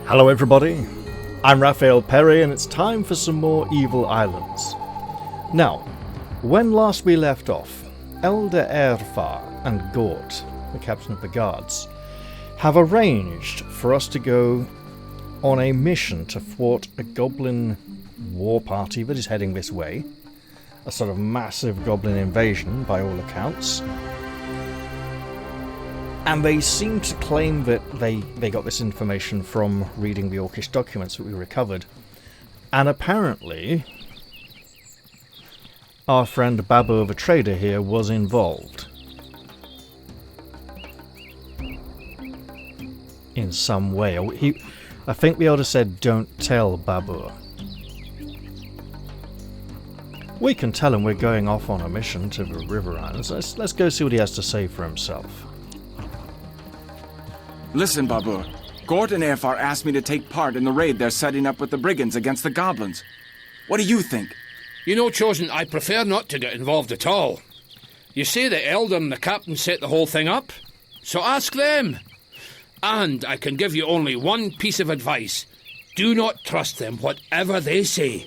Hello everybody, I'm Raphael Perry and it's time for some more Evil Islands. Now, when last we left off, Elder Erfar and Gort, the captain of the guards, have arranged for us to go on a mission to thwart a goblin war party that is heading this way. A sort of massive goblin invasion by all accounts. And they seem to claim that they got this information from reading the Orcish documents that we recovered. And apparently, our friend Babu the trader here was involved. In some way. I think the elder said, don't tell Babu. We can tell him we're going off on a mission to the River Islands. Let's go see what he has to say for himself. Listen, Babur. Gort and Erfar asked me to take part in the raid they're setting up with the brigands against the goblins. What do you think? You know, Chosen, I prefer not to get involved at all. You say the Elder and the Captain set the whole thing up? So ask them. And I can give you only one piece of advice. Do not trust them, whatever they say.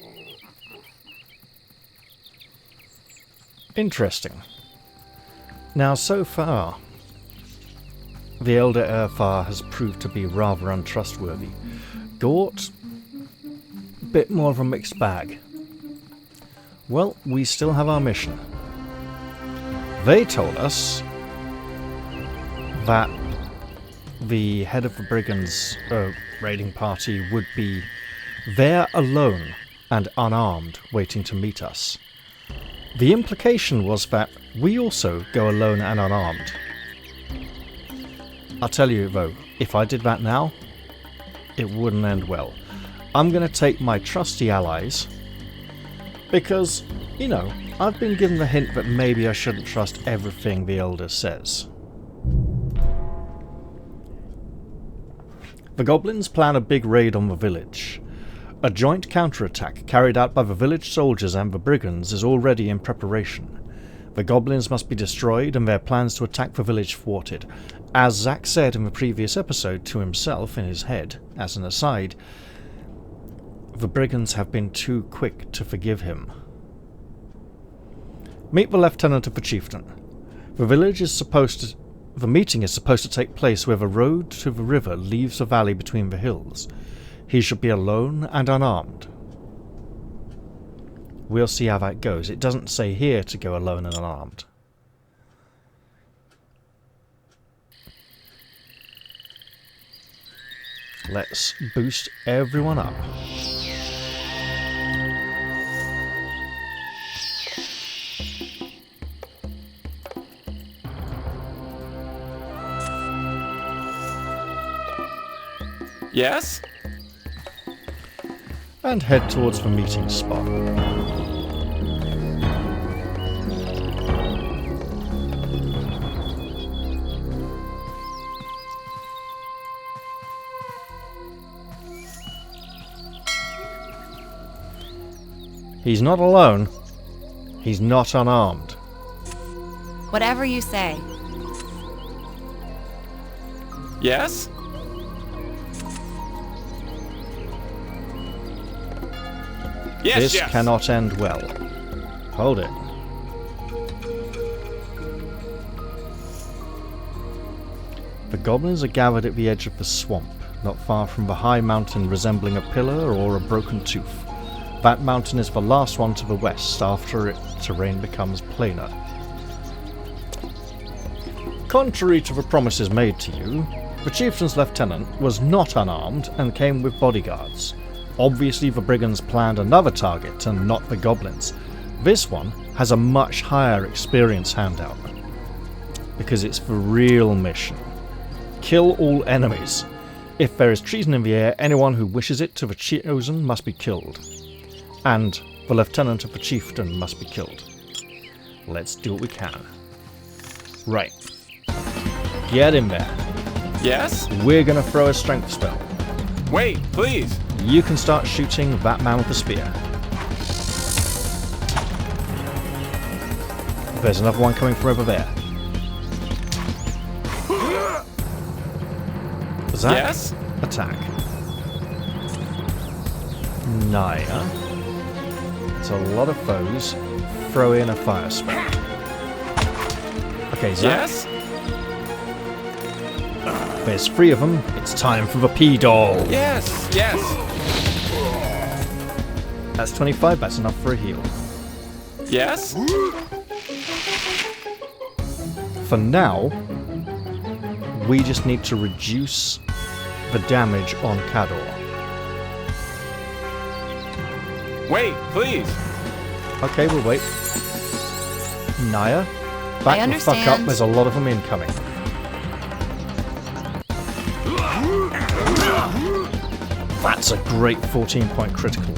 Interesting. Now, so far, the Elder Erfar has proved to be rather untrustworthy. Gort, a bit more of a mixed bag. Well, we still have our mission. They told us that the head of the brigands raiding party would be there alone and unarmed, waiting to meet us. The implication was that we also go alone and unarmed. I'll tell you though, if I did that now, it wouldn't end well. I'm going to take my trusty allies, because, you know, I've been given the hint that maybe I shouldn't trust everything the Elder says. The goblins plan a big raid on the village. A joint counterattack carried out by the village soldiers and the brigands is already in preparation. The goblins must be destroyed and their plans to attack the village thwarted. As Zack said in the previous episode to himself in his head, as an aside, the brigands have been too quick to forgive him. Meet the lieutenant of the chieftain. The meeting is supposed to take place where the road to the river leaves the valley between the hills. He should be alone and unarmed. We'll see how that goes. It doesn't say here to go alone and unarmed. Let's boost everyone up. Yes? And head towards the meeting spot. He's not alone. He's not unarmed. Whatever you say. Yes? This cannot end well. Hold it. The goblins are gathered at the edge of the swamp, not far from the high mountain resembling a pillar or a broken tooth. That mountain is the last one to the west, after its terrain becomes plainer. Contrary to the promises made to you, the chieftain's lieutenant was not unarmed and came with bodyguards. Obviously the brigands planned another target and not the goblins. This one has a much higher experience handout, because it's the real mission. Kill all enemies. If there is treason in the air, anyone who wishes it to the chosen must be killed. And the lieutenant of the chieftain must be killed. Let's do what we can. Right. Get in there. Yes? We're gonna throw a strength spell. Wait, please. You can start shooting that man with the spear. There's another one coming from over there. Zack, Yes? attack. Naya. It's a lot of foes. Throw in a fire spell. Okay, Zach. Yes? There's 3 of them. It's time for the P-Doll. Yes, yes. That's 25. That's enough for a heal. Yes? For now, we just need to reduce the damage on Cador. Wait, please. Okay, we'll wait. Naya, back the fuck up. understand. There's a lot of them incoming. That's a great 14-point critical.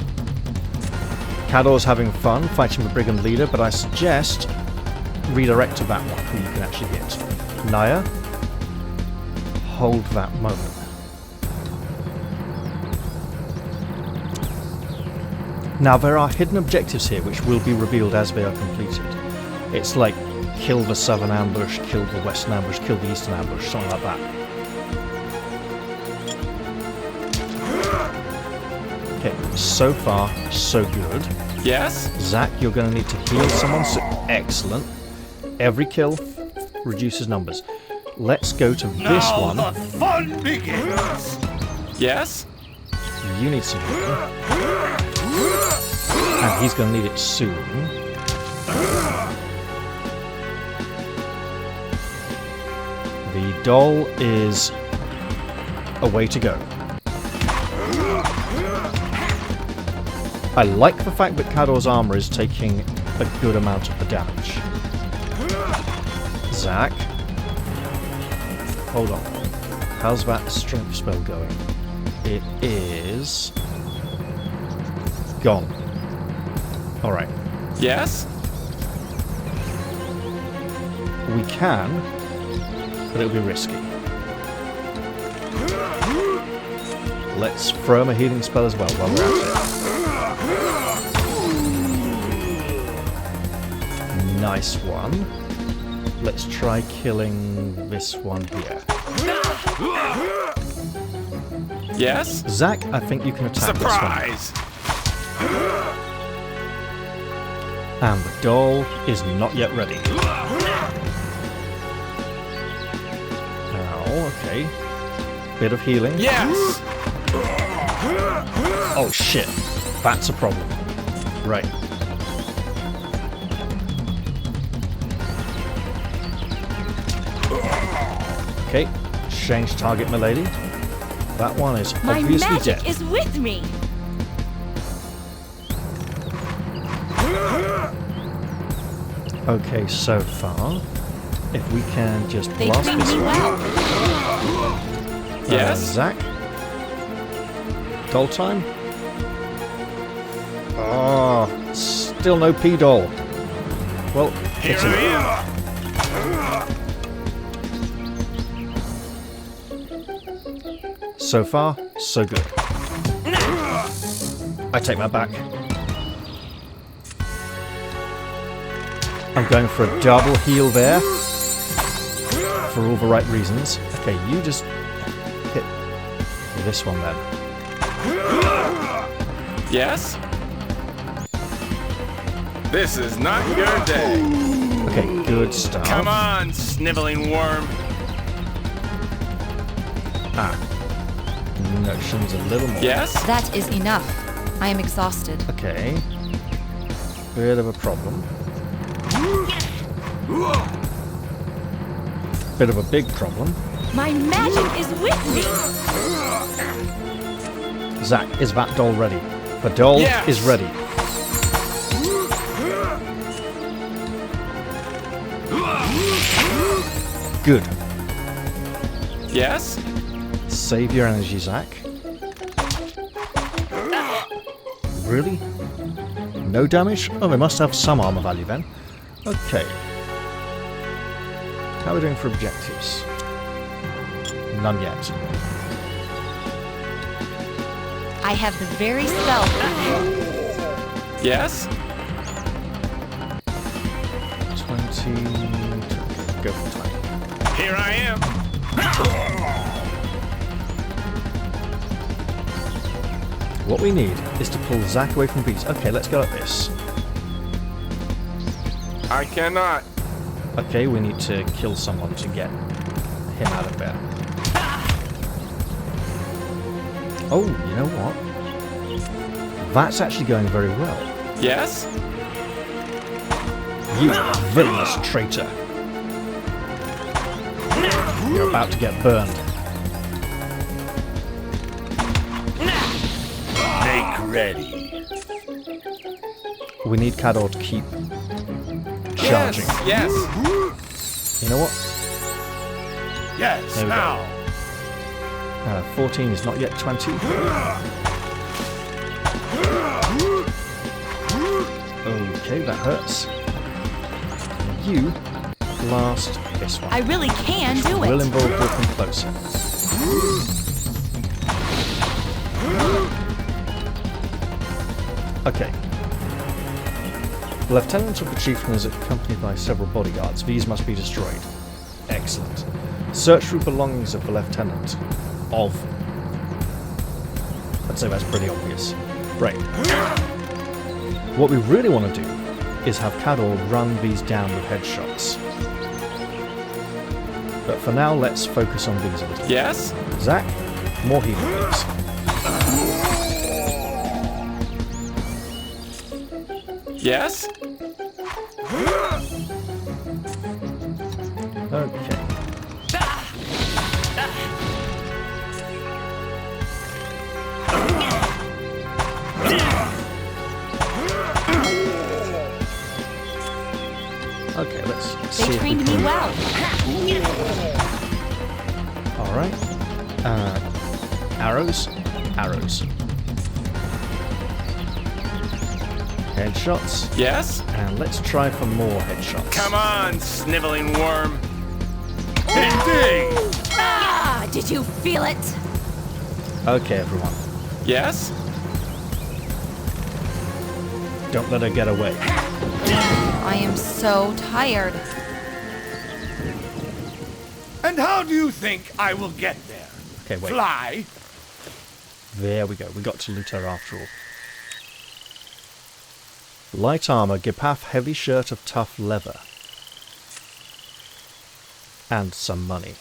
Cador's having fun fighting the brigand leader, but I suggest redirect to that one who you can actually hit. Naya, hold that moment. Now there are hidden objectives here which will be revealed as they are completed. It's like kill the southern ambush, kill the western ambush, kill the eastern ambush, something like that. Okay, so far, so good. Yes? Zach, you're going to need to heal someone. So excellent. Every kill reduces numbers. Let's go to this one. The fun begins. Yes? You need some healing. And he's going to need it soon. The doll is a way to go. I like the fact that Cador's armor is taking a good amount of the damage. Zach. Hold on. How's that strength spell going? It is gone. Alright. Yes? We can, but it'll be risky. Let's throw him a healing spell as well while we're at it. Nice one. Let's try killing this one here. Yes? Zach, I think you can attack Surprise! this one. And the doll is not yet ready. Now, okay. Bit of healing. Yes! Oh shit. That's a problem. Right. Okay. Change target, milady. That one is My obviously magic dead. is with me. Okay, so far. If we can just They blast treat this me one. well. Yes? Zach. Doll time. Oh, still no P-Doll. Well, it's a... So far, so good. I take that back. I'm going for a double heal there. For all the right reasons. Okay, you just hit this one then. Yes? This is not your day. Okay, good stuff. Come on, sniveling worm. Ah. Notion's a little more. Yes? That is enough. I am exhausted. Okay. Bit of a problem. Bit of a big problem. My magic is with me. Zach, is that doll ready? The doll Yes. is ready. Good. Yes? Save your energy, Zach. Really? No damage? Oh, they must have some armor value then. Okay. How are we doing for objectives? None yet. I have the very spell for you. Yes? 20... Go for 20. Here I am. What we need is to pull Zack away from bees. Okay, let's go at this. I cannot. Okay, we need to kill someone to get him out of there. Oh, you know what? That's actually going very well. Yes? You villainous traitor. You're about to get burned. Make ready. We need Cador to keep charging. Yes. You know what? Yes, There we go. now. 14 is not yet 20. Okay, that hurts. You blast this one. I really can do Will it. involve walking closer. Okay. The lieutenant of the chieftain is accompanied by several bodyguards. These must be destroyed. Excellent. Search for belongings of the lieutenant. I'd say that's pretty obvious. Right. What we really want to do is have Cador run these down with headshots. But for now, let's focus on these a little. Yes? Zack, more healing please. Yes? Okay. Okay, let's see. They trained me well. Alright. Arrows. Arrows. Headshots. Yes? And let's try for more headshots. Come on, sniveling worm. Indeed. Ah, did you feel it? Okay, everyone. Yes? Don't let her get away. I am so tired. And how do you think I will get there? Okay, wait. Fly? There we go. We got to loot her after all. Light armor, Gipath, heavy shirt of tough leather. And some money.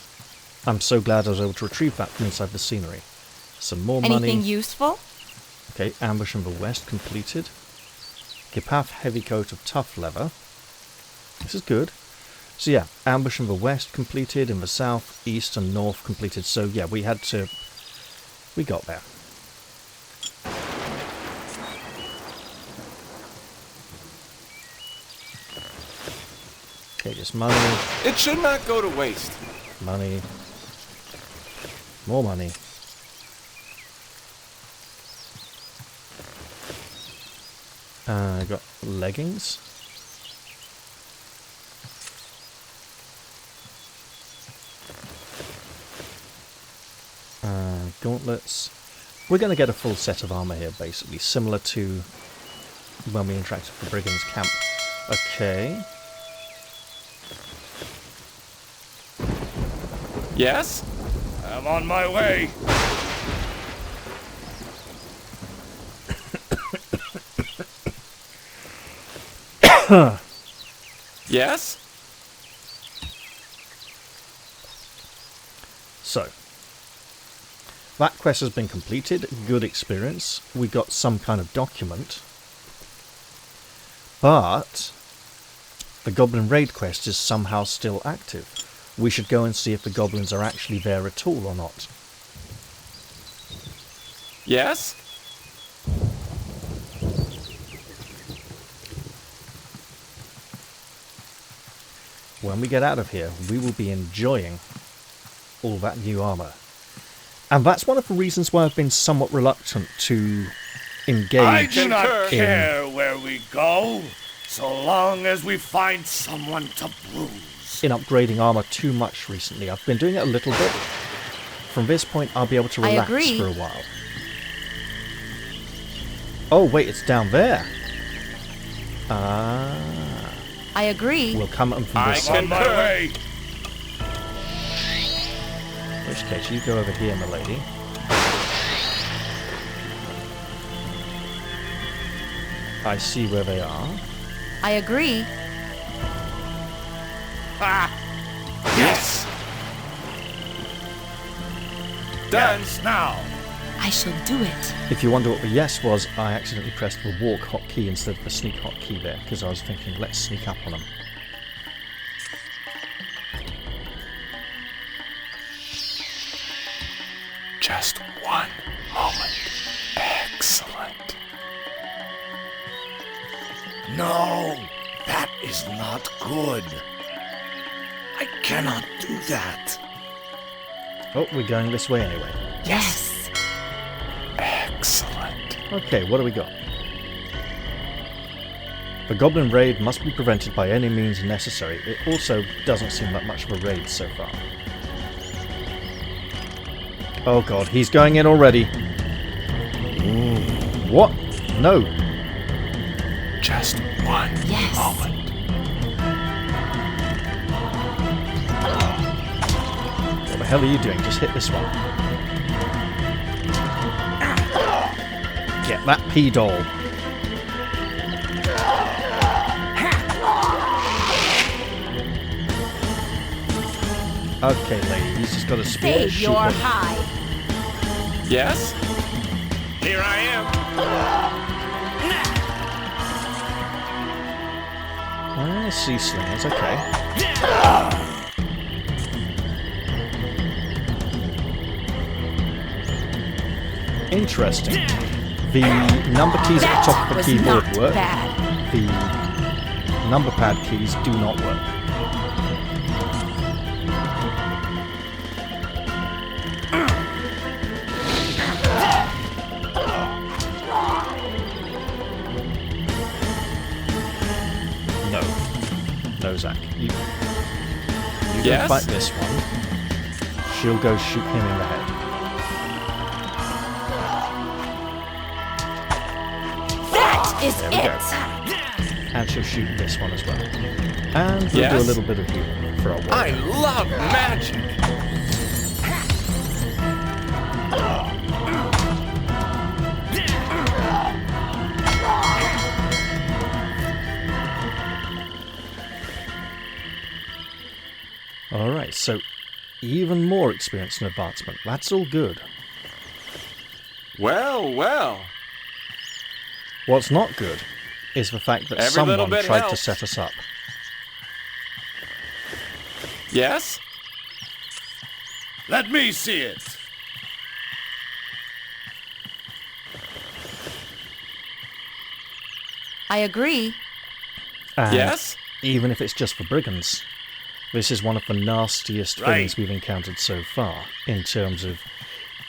I'm so glad I was able to retrieve that from inside the scenery. Some more money. Anything useful? Okay, ambush in the west completed. Gipath, heavy coat of tough leather. This is good. So yeah, ambush in the west completed, in the south, east and north completed. So yeah, we got there. Okay, just money, It should not go to waste. money, more money. I got leggings. Gauntlets. We're going to get a full set of armor here, basically, similar to when we interacted with the Brigands camp. Okay. Yes? I'm on my way. Yes? So, that quest has been completed. Good experience. We got some kind of document. But the Goblin Raid quest is somehow still active. We should go and see if the goblins are actually there at all or not. Yes? When we get out of here, we will be enjoying all that new armor. And that's one of the reasons why I've been somewhat reluctant to engage I do not Concur. care where we go, so long as we find someone to bruise. in upgrading armor too much recently. I've been doing it a little bit. From this point, I'll be able to I relax agree. for a while. Oh, wait, it's down there. Ah. I agree. We'll come at them from I this On side. my way. In which case, you go over here, milady. I see where they are. I agree. Yes! Dance now! I shall do it. If you wonder what the yes was, I accidentally pressed the walk hotkey instead of the sneak hotkey there, because I was thinking, let's sneak up on them. Just one moment. Excellent. No, that is not good. I cannot do that. Oh, we're going this way anyway. Yes. Excellent. Okay, what do we got? The goblin raid must be prevented by any means necessary. It also doesn't seem like much of a raid so far. Oh god, he's going in already. What? No. Just one Yes. moment. What the hell are you doing? Just hit this one. Get that P-doll. Okay, lady, he's just got a spear. Save Shoot your him. hide. Yes? Here I am. I see slingers, okay. Interesting. The number keys at the top of the was keyboard not work. bad. The number pad keys do not work. No. No, Zach. You Yes? go fight this one. She'll go shoot him in the head. That is There we it. go. And she'll shoot this one as well. And we'll Yes? do a little bit of healing for our warrior. I love magic. Alright, so even more experience and advancement. That's all good. Well, well. What's not good is the fact that Every little someone bit tried to helps. set us up. Yes? Let me see it. I agree. And Yes? even if it's just for brigands, this is one of the nastiest Right. things we've encountered so far in terms of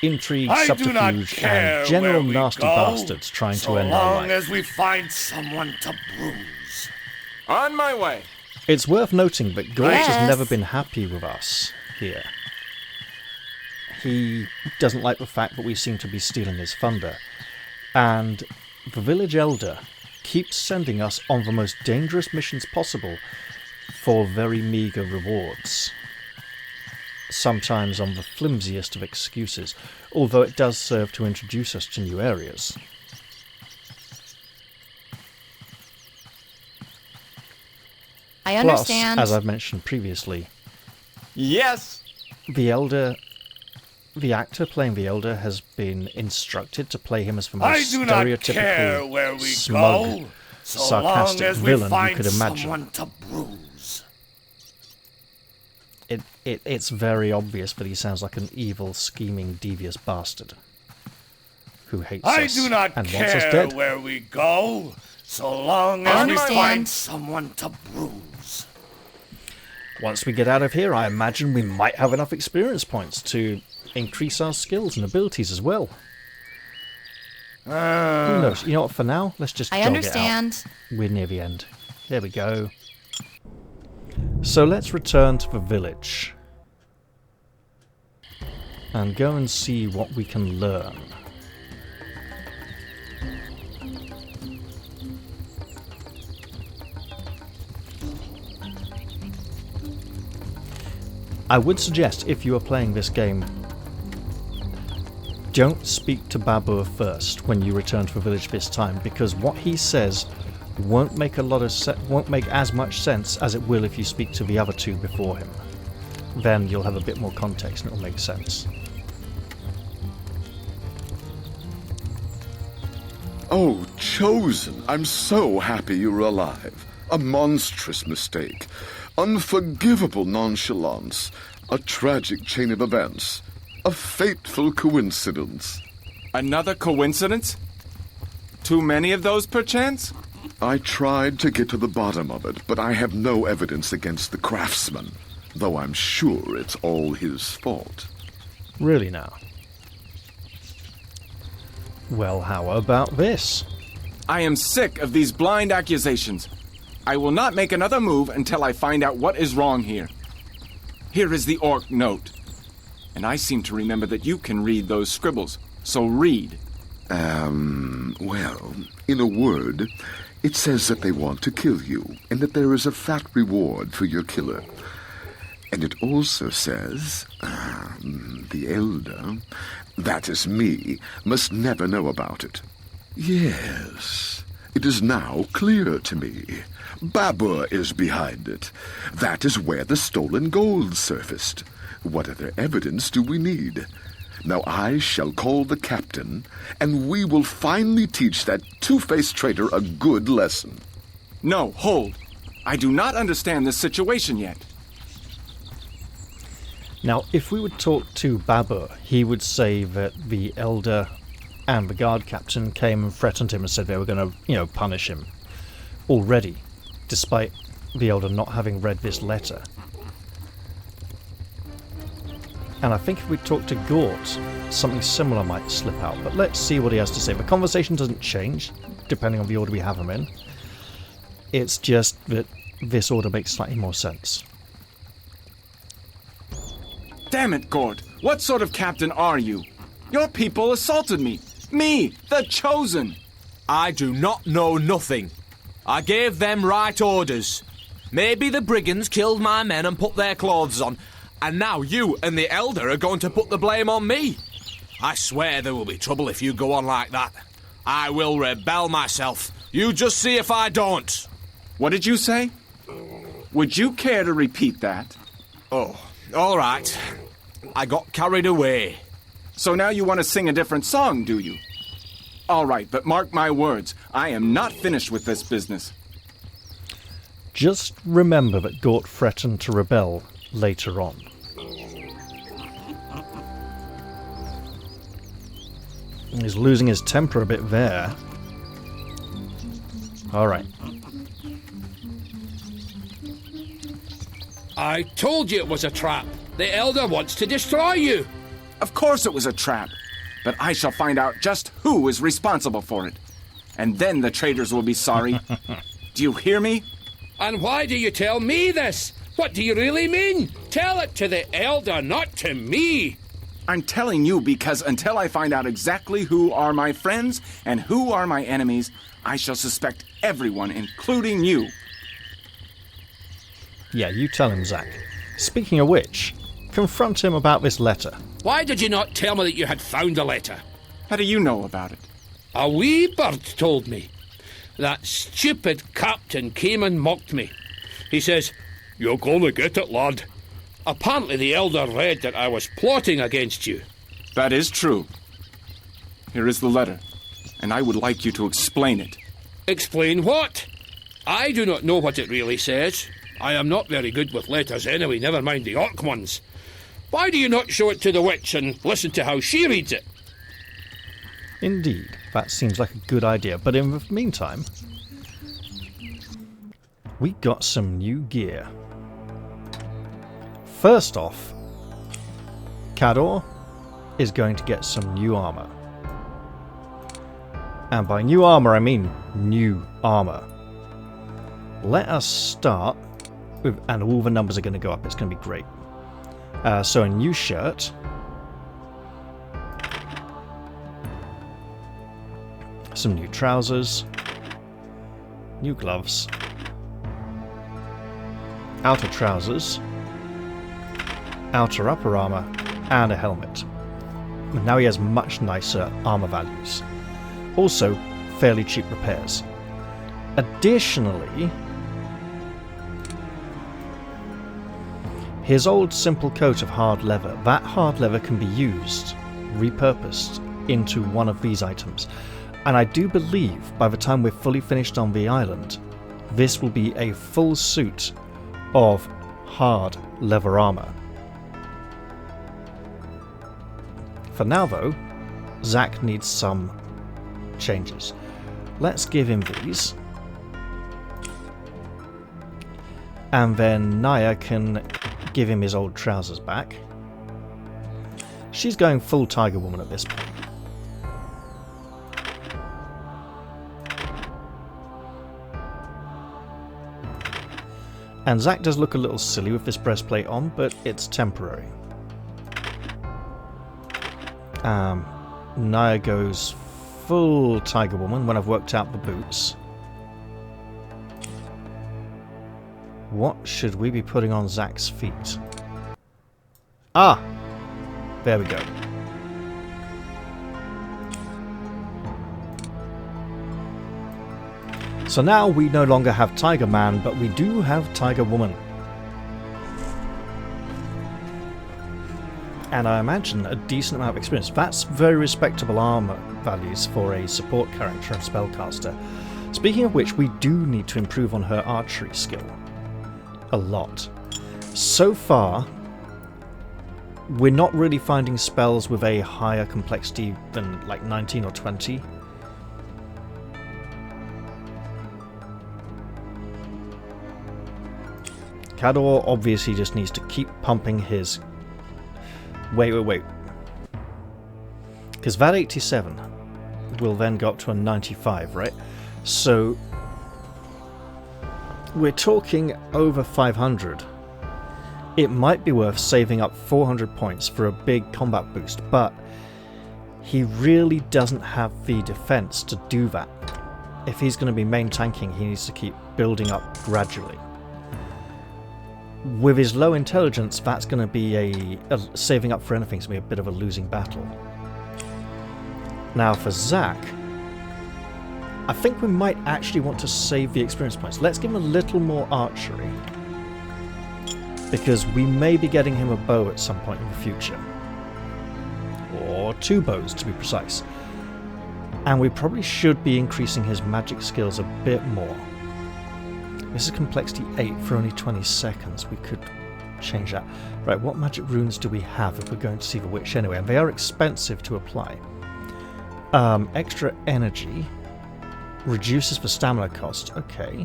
intrigue, I do not subterfuge, care and general where we nasty go, bastards trying so to end our long life. as we find someone to bruise. On my way. It's worth noting that Gort has Yes. never been happy with us here. He doesn't like the fact that we seem to be stealing his thunder. And the village elder keeps sending us on the most dangerous missions possible for very meagre rewards. Sometimes on the flimsiest of excuses, although it does serve to introduce us to new areas. I Plus, understand. as I've mentioned previously, Yes. the actor playing the elder has been instructed to play him as the I most do not care stereotypical, where we smug, go, so sarcastic long as we villain you find could imagine. someone to bruise. It's very obvious that he sounds like an evil, scheming, devious bastard who hates I us do not and wants us care dead. where we go, so long I as we understand. find someone to bruise. Once we get out of here, I imagine we might have enough experience points to increase our skills and abilities as well. Who knows? You know what? For now, let's just I jog understand. it out. We're near the end. There we go. So let's return to the village and go and see what we can learn. I would suggest, if you are playing this game don't speak to Babur first when you return to the village this time, because what he says won't make won't make as much sense as it will if you speak to the other two before him. Then you'll have a bit more context and it'll make sense. Oh, Chosen, I'm so happy you're alive. A monstrous mistake. Unforgivable nonchalance. A tragic chain of events. A fateful coincidence. Another coincidence? Too many of those, perchance? I tried to get to the bottom of it, but I have no evidence against the craftsman, though I'm sure it's all his fault. Really now? Well, how about this? I am sick of these blind accusations. I will not make another move until I find out what is wrong here. Here is the orc note. And I seem to remember that you can read those scribbles, so read. Well, in a word, it says that they want to kill you, and that there is a fat reward for your killer. And it also says, the Elder, that is me, must never know about it. Yes, it is now clear to me. Babur is behind it. That is where the stolen gold surfaced. What other evidence do we need? Now I shall call the captain, and we will finally teach that two-faced traitor a good lesson. No, hold. I do not understand this situation yet. Now, if we would talk to Babur, he would say that the Elder and the guard captain came and threatened him and said they were going to, punish him already, despite the Elder not having read this letter. And I think if we talk to Gort, something similar might slip out. But let's see what he has to say. The conversation doesn't change, depending on the order we have him in. It's just that this order makes slightly more sense. Damn it, Gord. What sort of captain are you? Your people assaulted me. Me, the Chosen. I do not know nothing. I gave them right orders. Maybe the brigands killed my men and put their clothes on, and now you and the Elder are going to put the blame on me. I swear there will be trouble if you go on like that. I will rebel myself. You just see if I don't. What did you say? Would you care to repeat that? Oh, all right. I got carried away. So now you want to sing a different song, do you? All right, but mark my words. I am not finished with this business. Just remember that Gort threatened to rebel later on. He's losing his temper a bit there. Alright. I told you it was a trap. The Elder wants to destroy you. Of course it was a trap. But I shall find out just who is responsible for it. And then the traitors will be sorry. Do you hear me? And why do you tell me this? What do you really mean? Tell it to the Elder, not to me. I'm telling you because until I find out exactly who are my friends and who are my enemies, I shall suspect everyone, including you. Yeah, you tell him, Zack. Speaking of which, confront him about this letter. Why did you not tell me that you had found the letter? How do you know about it? A wee bird told me. That stupid captain came and mocked me. He says, "You're gonna get it, lad." Apparently the Elder read that I was plotting against you. That is true. Here is the letter, and I would like you to explain it. Explain what? I do not know what it really says. I am not very good with letters anyway, never mind the orc ones. Why do you not show it to the witch and listen to how she reads it? Indeed, that seems like a good idea, but in the meantime, we got some new gear. First off, Cador is going to get some new armor. And by new armor, I mean new armor. Let us start with, and all the numbers are going to go up, it's going to be great. So a new shirt. Some new trousers. New gloves. Outer trousers. Outer upper armor. And a helmet. and now he has much nicer armor values. Also, fairly cheap repairs. Additionally, his old simple coat of hard leather, that hard leather can be used, repurposed, into one of these items. And I do believe by the time we're fully finished on the island, this will be a full suit of hard leather armor. For now though, Zack needs some changes. Let's give him these. And then Naya can give him his old trousers back. She's going full Tiger Woman at this point. And Zack does look a little silly with this breastplate on, but it's temporary. Naya goes full Tiger Woman when I've worked out the boots. What should we be putting on Zack's feet? Ah! There we go. So now we no longer have Tiger Man, but we do have Tiger Woman. And I imagine a decent amount of experience. That's very respectable armor values for a support character and spellcaster. Speaking of which, we do need to improve on her archery skill. A lot. So far, we're not really finding spells with a higher complexity than like 19 or 20. Cador obviously just needs to keep pumping his... Wait. Because that 87 will then go up to a 95, right? So we're talking over 500. It might be worth saving up 400 points for a big combat boost, but he really doesn't have the defense to do that. If he's going to be main tanking, he needs to keep building up gradually. With his low intelligence, that's going to be a saving up for anything is going to be a bit of a losing battle. Now for Zack, I think we might actually want to save the experience points. Let's give him a little more archery, because we may be getting him a bow at some point in the future. Or 2 bows to be precise. And we probably should be increasing his magic skills a bit more. This is complexity 8 for only 20 seconds. We could change that. Right, what magic runes do we have if we're going to see the witch anyway? And they are expensive to apply. Extra energy. Reduces the stamina cost. Okay.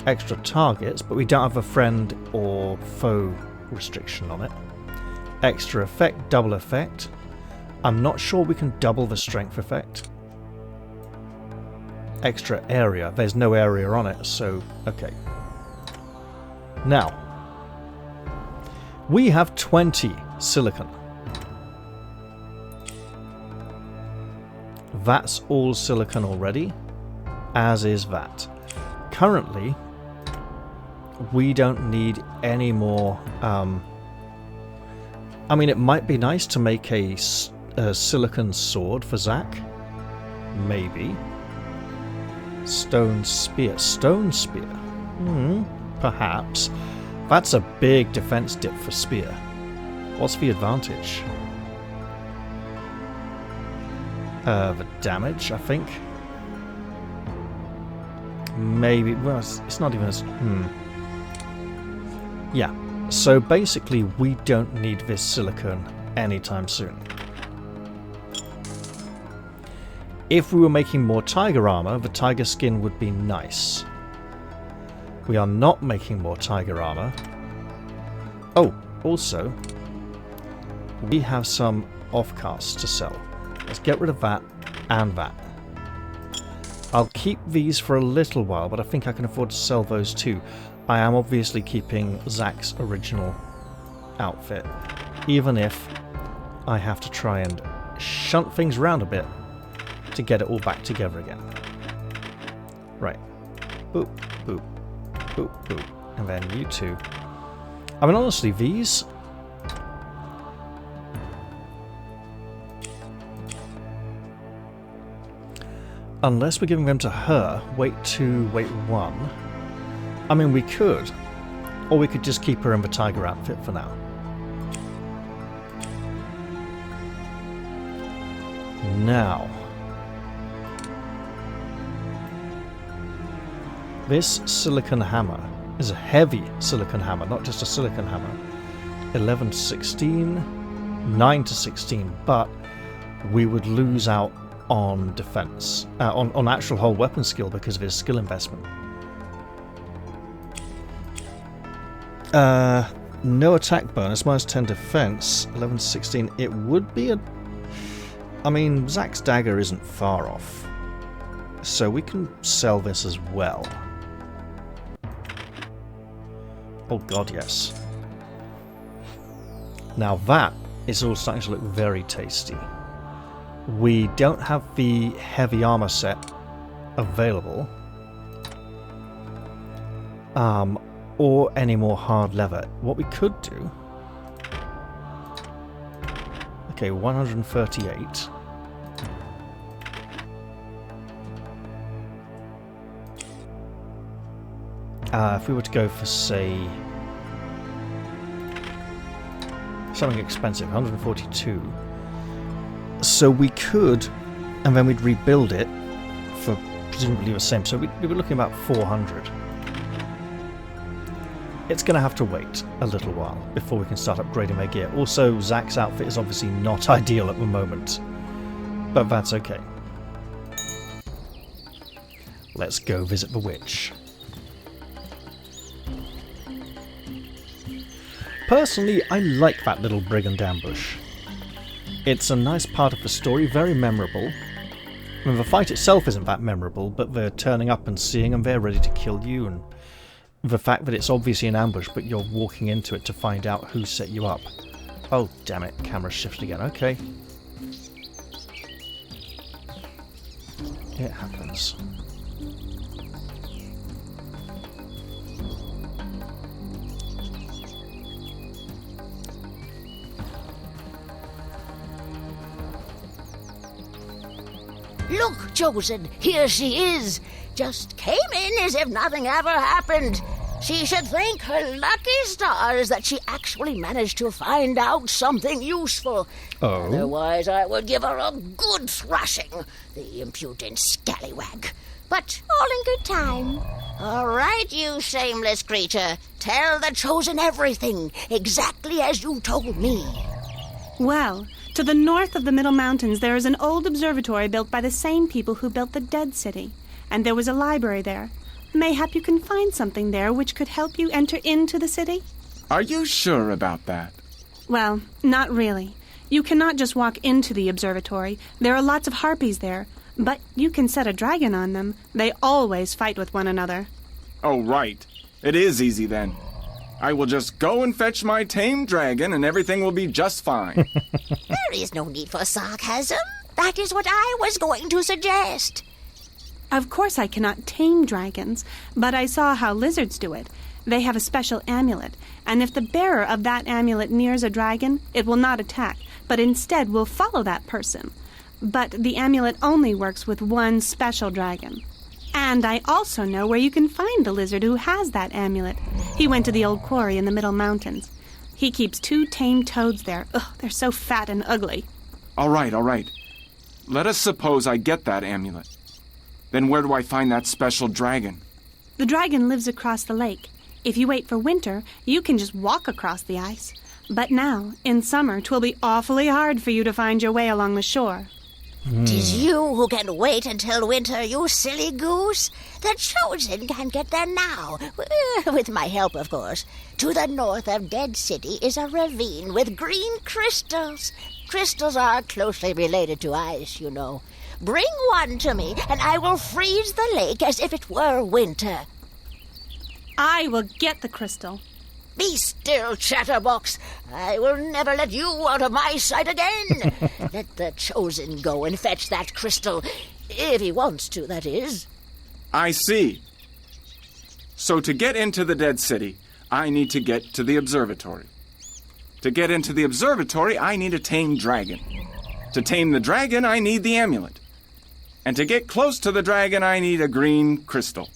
Extra targets, but we don't have a friend or foe restriction on it. Extra effect, double effect. I'm not sure we can double the strength effect. Extra area. There's no area on it, so okay. Now, we have 20 silicon. That's all silicon already, as is that. Currently, we don't need any more. I mean, it might be nice to make a silicon sword for Zack. Maybe. Stone spear. Stone spear. Perhaps. That's a big defense dip for spear. What's the advantage? The damage, I think. Maybe. Well, it's not even as... Yeah. So basically, we don't need this silicon anytime soon. If we were making more tiger armor, the tiger skin would be nice. We are not making more tiger armor. Oh, also, we have some offcasts to sell. Let's get rid of that and that. I'll keep these for a little while, but I think I can afford to sell those too. I am obviously keeping Zack's original outfit, even if I have to try and shunt things around a bit to get it all back together again. Right. Boop, boop, boop, boop. And then you two. I mean, honestly, these... Unless we're giving them to her, wait 2, wait 1. I mean, we could. Or we could just keep her in the tiger outfit for now. Now. This silicon hammer is a heavy silicon hammer, not just a silicon hammer. 11 to 16, 9 to 16, but we would lose out on defense, on actual whole weapon skill because of his skill investment. No attack bonus, minus 10 defense, 11 to 16. It would be a... I mean, Zack's dagger isn't far off, so we can sell this as well. Oh god, yes. Now that is all starting to look very tasty. We don't have the heavy armor set available, or any more hard leather. What we could do... Okay, 138. If we were to go for, say, something expensive, 142. So we could, and then we'd rebuild it for presumably the same. So we were looking about 400. It's going to have to wait a little while before we can start upgrading their gear. Also, Zack's outfit is obviously not ideal at the moment, but that's okay. Let's go visit the witch. Personally, I like that little brigand ambush. It's a nice part of the story, very memorable. I mean, the fight itself isn't that memorable, but they're turning up and seeing them, they're ready to kill you, and the fact that it's obviously an ambush, but you're walking into it to find out who set you up. Oh, damn it, camera shifted again, okay. It happens. Look, Chosen, here she is. Just came in as if nothing ever happened. She should thank her lucky stars that she actually managed to find out something useful. Oh. Otherwise, I would give her a good thrashing, the impudent scallywag. But all in good time. All right, you shameless creature. Tell the Chosen everything, exactly as you told me. Well, to the north of the Middle Mountains, there is an old observatory built by the same people who built the Dead City. And there was a library there. Mayhap you can find something there which could help you enter into the city? Are you sure about that? Well, not really. You cannot just walk into the observatory. There are lots of harpies there. But you can set a dragon on them. They always fight with one another. Oh, right. It is easy then. I will just go and fetch my tame dragon and everything will be just fine. There is no need for sarcasm. That is what I was going to suggest. Of course I cannot tame dragons, but I saw how lizards do it. They have a special amulet, and if the bearer of that amulet nears a dragon, it will not attack, but instead will follow that person. But the amulet only works with one special dragon. And I also know where you can find the lizard who has that amulet. He went to the old quarry in the Middle Mountains. He keeps 2 tame toads there. Ugh, they're so fat and ugly. All right. Let us suppose I get that amulet. Then where do I find that special dragon? The dragon lives across the lake. If you wait for winter, you can just walk across the ice. But now, in summer, 'twill be awfully hard for you to find your way along the shore. 'Tis you who can wait until winter, you silly goose. The Chosen can get there now, with my help, of course. To the north of Dead City is a ravine with green crystals. Crystals are closely related to ice, you know. Bring one to me, and I will freeze the lake as if it were winter. I will get the crystal. Be still, chatterbox. I will never let you out of my sight again. Let the Chosen go and fetch that crystal, if he wants to, that is. I see. So to get into the Dead City, I need to get to the observatory. To get into the observatory, I need a tame dragon. To tame the dragon, I need the amulet. And to get close to the dragon, I need a green crystal.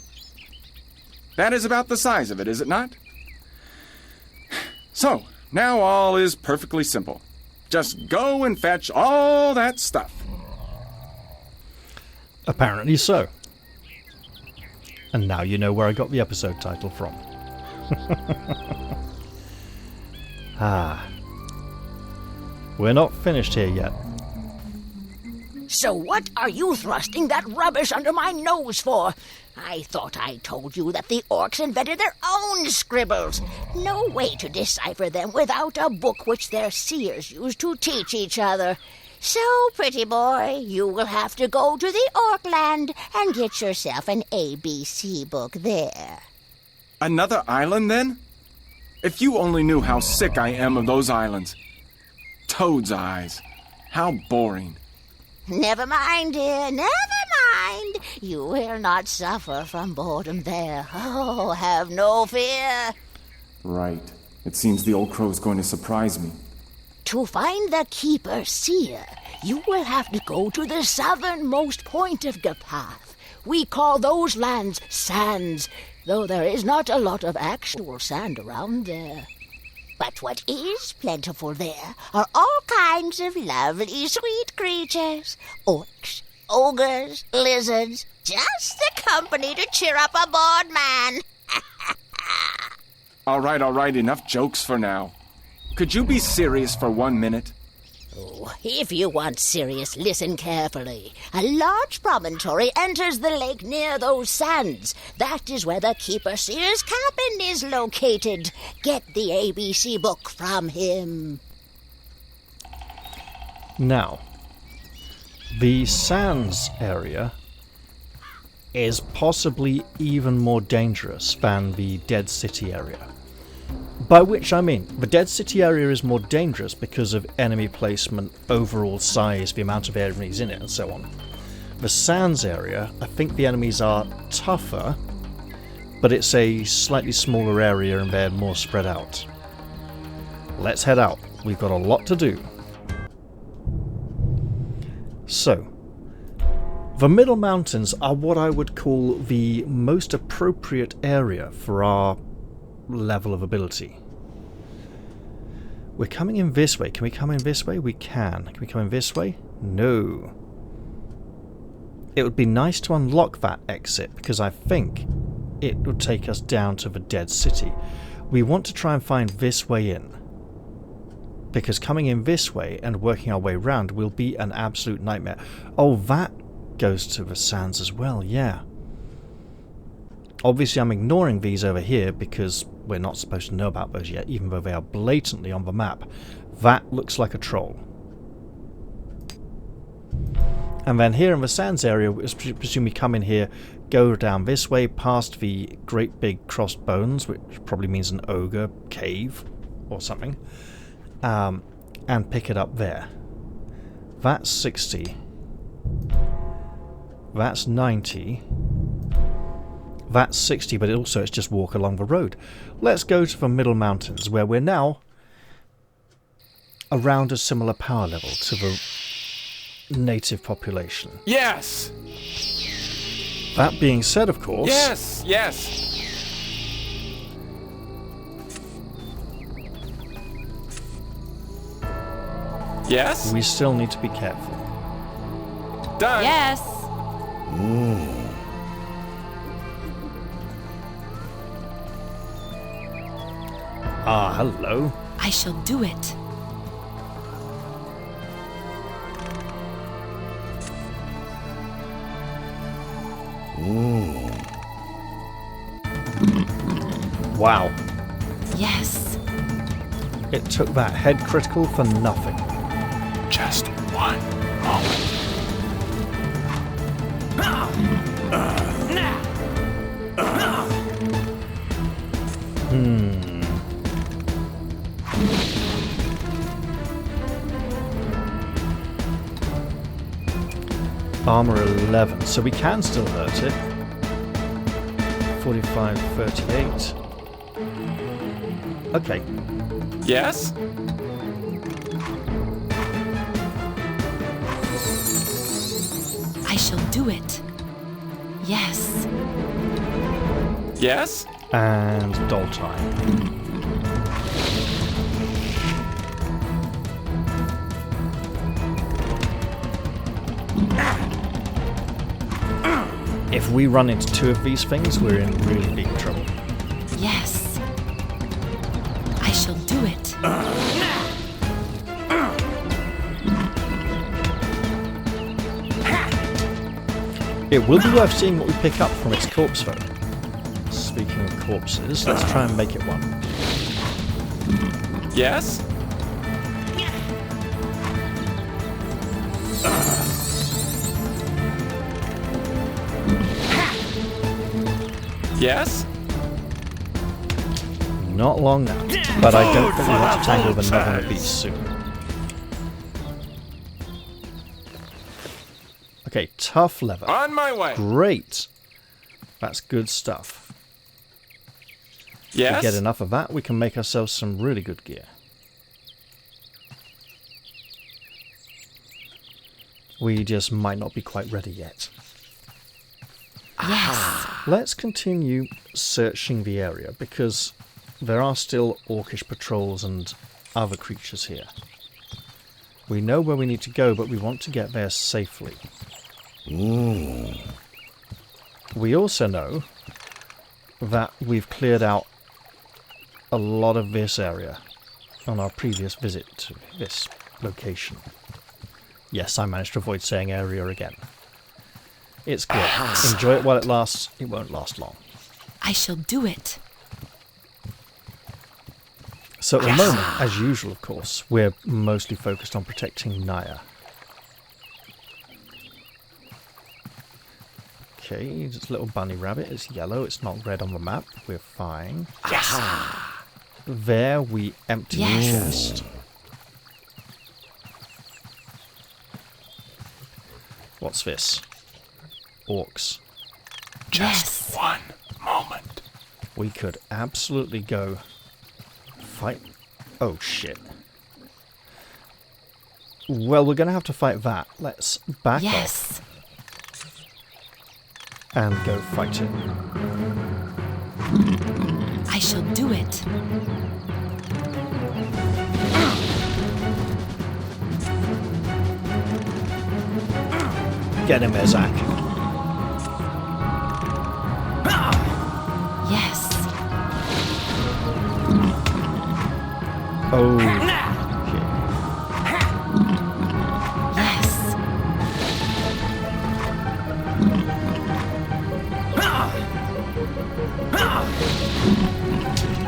That is about the size of it, is it not? So, now all is perfectly simple. Just go and fetch all that stuff. Apparently so. And now you know where I got the episode title from. We're not finished here yet. So what are you thrusting that rubbish under my nose for? I thought I told you that the orcs invented their own scribbles. No way to decipher them without a book which their seers use to teach each other. So, pretty boy, you will have to go to the Orkland and get yourself an ABC book there. Another island, then? If you only knew how sick I am of those islands. Toad's eyes. How boring. Never mind, dear, never mind. You will not suffer from boredom there. Oh, have no fear. Right. It seems the old crow's going to surprise me. To find the Keeper Seer, you will have to go to the southernmost point of the path. We call those lands sands, though there is not a lot of actual sand around there. But what is plentiful there are all kinds of lovely, sweet creatures. Orcs, ogres, lizards, just the company to cheer up a bored man. All right, enough jokes for now. Could you be serious for 1 minute? Oh, if you want serious, listen carefully. A large promontory enters the lake near those sands. That is where the Keeper Seer's cabin is located. Get the ABC book from him. Now, the sands area is possibly even more dangerous than the Dead City area. By which I mean, the Dead City area is more dangerous because of enemy placement, overall size, the amount of enemies in it, and so on. The Sands area, I think the enemies are tougher, but it's a slightly smaller area and they're more spread out. Let's head out. We've got a lot to do. So, the Middle Mountains are what I would call the most appropriate area for our level of ability. We're coming in this way. Can we come in this way? We can. Can we come in this way? No. It would be nice to unlock that exit because I think it would take us down to the Dead City. We want to try and find this way in, because coming in this way and working our way around will be an absolute nightmare. Oh, that goes to the sands as well, yeah. Obviously I'm ignoring these over here because we're not supposed to know about those yet, even though they are blatantly on the map. That looks like a troll. And then here in the sands area, we presume we come in here, go down this way, past the great big crossed bones, which probably means an ogre cave or something, and pick it up there. That's 60. That's 90. That's 60, but also it's just walk along the road. Let's go to the Middle Mountains, where we're now around a similar power level to the native population. Yes! That being said, of course... Yes! Yes? We still need to be careful. Done! Yes. Ah, hello. I shall do it. Wow. Yes. It took that head critical for nothing. Just one moment. Armor 11, so we can still hurt it. 45, 38. Okay. Yes? I I shall do it. Yes. Yes? And doll time. If we run into two of these things, we're in really big trouble. Yes. I shall do it. It will be worth seeing what we pick up from its corpse, though. Speaking of corpses, let's try and make it one. Yes? Yes? Not long now, but I don't think we want to tangle with another of these soon. Okay, tough leather. On my way. Great. That's good stuff. Yes? If we get enough of that, we can make ourselves some really good gear. We just might not be quite ready yet. Yes. Let's continue searching the area, because there are still orcish patrols and other creatures here. We know where we need to go, but we want to get there safely. We also know that we've cleared out a lot of this area on our previous visit to this location. Yes, I managed to avoid saying area again. It's good. Enjoy it while it lasts. It won't last long. I shall do it. So at the moment, as usual of course, we're mostly focused on protecting Naya. Okay, just a little bunny rabbit. It's yellow. It's not red on the map. We're fine. There we empty the chest. What's this? Orcs. Just one moment. We could absolutely go fight. Oh shit. Well, we're going to have to fight that. Let's back off and go fight it. I shall do it. Get him there, Zach. Yes. Oh. Yes.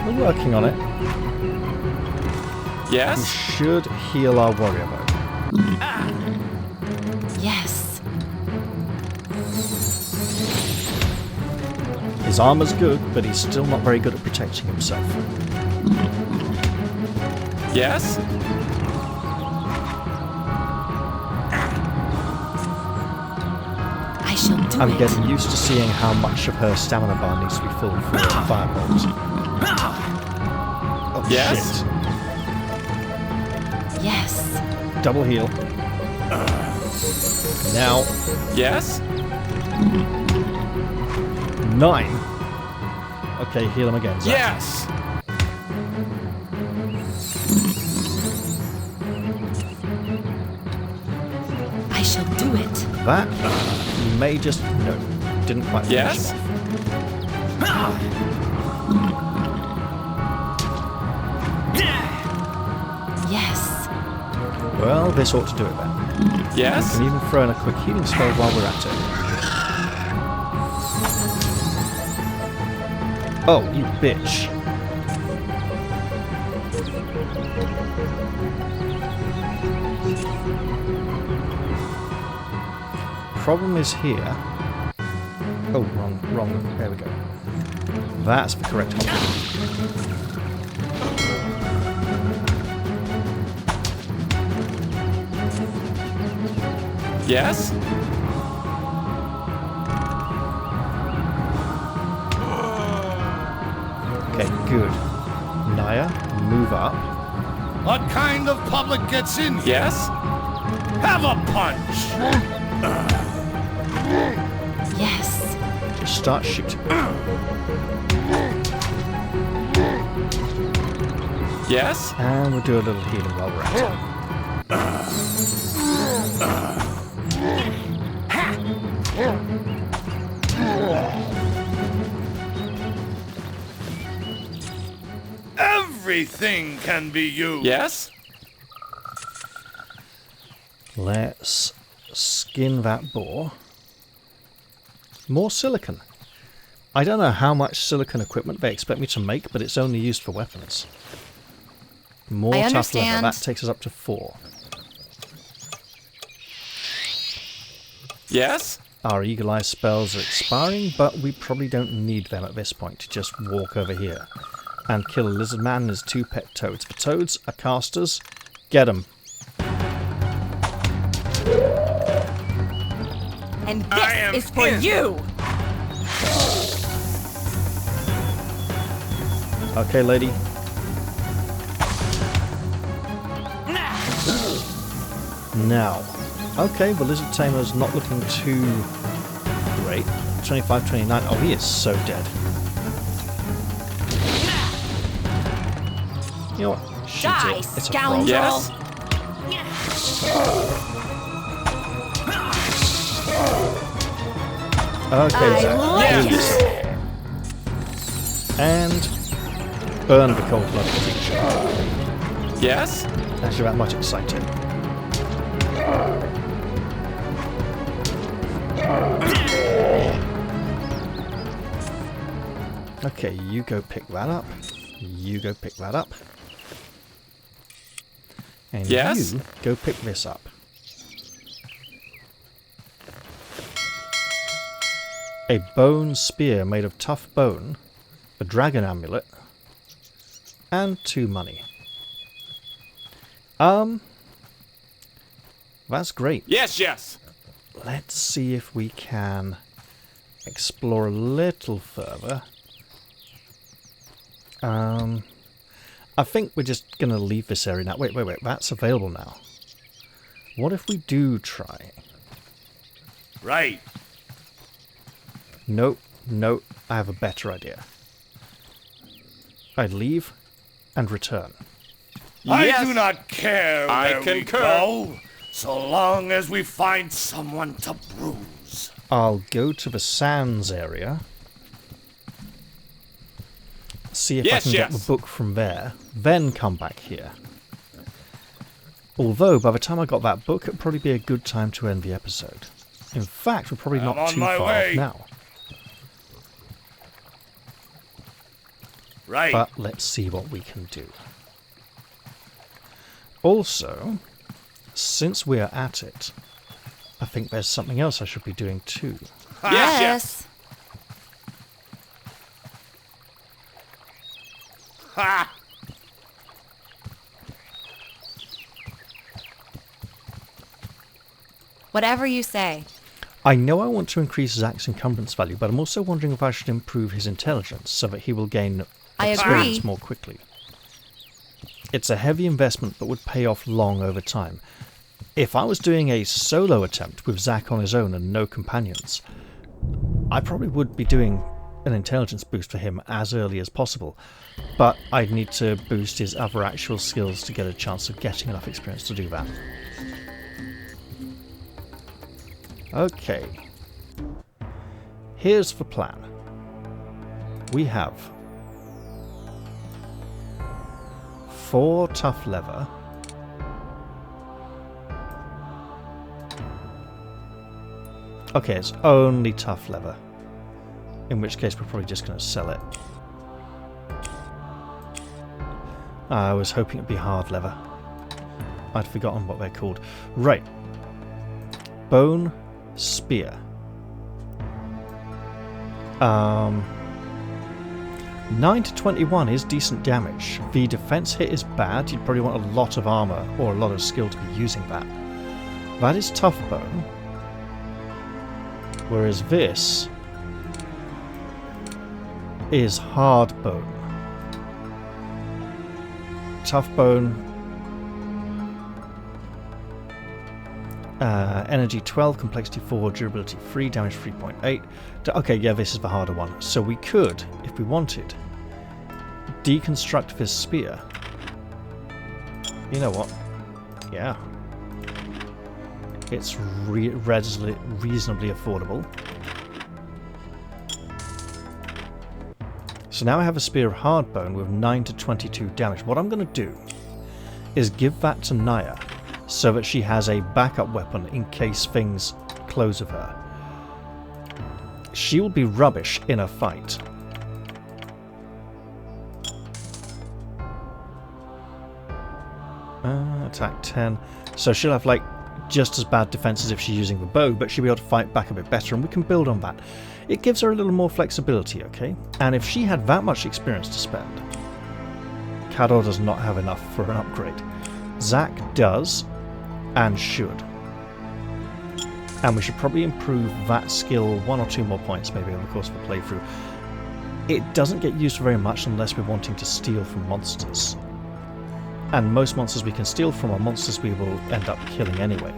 We're working on it. We Yes? should heal our warrior though. Yes. His armor's good, but he's still not very good at protecting himself. Yes? I shall do I'm it. getting used to seeing how much of her stamina bar needs to be full for a firebolt. Oh, Yes? shit. Yes. Double heal. Now, Yes? 9. Okay, heal him again, Zach. Yes! I shall do it. That may just... No, didn't quite finish Yes? him off. Yes. Well, this ought to do it then. Yes? We can even throw in a quick healing spell while we're at it. Oh, you bitch. Problem is here. Oh, wrong. There we go. That's the correct option. Yes? Okay, good. Naya, move up. What kind of public gets in here? Yes? Have a punch! start shooting. Yes? And we'll do a little healing while we're at it. Everything can be used. Yes? Let's skin that boar. More silicon. I don't know how much silicon equipment they expect me to make, but it's only used for weapons. More I tough leather. understand. That takes us up to 4. Yes? Our eagle eye spells are expiring, but we probably don't need them at this point. Just walk over here and kill a lizard man and his 2 pet toads. The toads are casters. Get them. And this is for you! Okay, lady. Now. Okay, the lizard tamer's not looking too great. 25, 29. Oh, he is so dead. You know what? Shoot Die, it. It's a scoundrel! Yes? frog. Okay, Zach. like Do this. And burn the cold-blooded creature. Yes? Actually, that much exciting. Okay, you go pick that up. You go pick that up. And Yes? you go pick this up. A bone spear made of tough bone, a dragon amulet, and 2 money. That's great. Yes, yes! Let's see if we can explore a little further. I think we're just going to leave this area now. Wait, that's available now. What if we do try? Right. Nope, I have a better idea. I'd leave and return. I do not care I where we concur. go, so long as we find someone to bruise. I'll go to the sands area. See if I Yes, can get yes. the book from there. Then come back here. Although, by the time I got that book, it'd probably be a good time to end the episode. In fact, we're probably I'm not on too my far way. off now. Right. But let's see what we can do. Also, since we're at it, I think there's something else I should be doing too. Yes, yes! Ha! Whatever you say. I know I want to increase Zach's encumbrance value, but I'm also wondering if I should improve his intelligence so that he will gain I experience agree. more quickly. It's a heavy investment, but would pay off long over time. If I was doing a solo attempt with Zach on his own and no companions, I probably would be doing an intelligence boost for him as early as possible, but I'd need to boost his other actual skills to get a chance of getting enough experience to do that. Okay. Here's the plan. We have 4 tough leather. Okay, it's only tough leather. In which case we're probably just going to sell it. I was hoping it'd be hard leather. I'd forgotten what they're called. Right. Bone spear. 9 to 21 is decent damage. The defense hit is bad. You'd probably want a lot of armor or a lot of skill to be using that. That is tough bone. Whereas this is hard bone. Tough bone Energy 12, complexity 4, durability 3, damage 3.8. Okay, yeah, this is the harder one. So we could, if we wanted, deconstruct this spear. You know what? Yeah. It's reasonably affordable. So now I have a spear of hardbone with 9 to 22 damage. What I'm going to do is give that to Naya, so that she has a backup weapon in case things close of her. She will be rubbish in a fight. Attack 10. So she'll have like just as bad defense as if she's using the bow, but she'll be able to fight back a bit better, and we can build on that. It gives her a little more flexibility, okay? And if she had that much experience to spend, Cador does not have enough for an upgrade. Zack does, and should. And we should probably improve that skill 1 or 2 more points maybe over the course of the playthrough. It doesn't get used very much unless we're wanting to steal from monsters. And most monsters we can steal from are monsters we will end up killing anyway.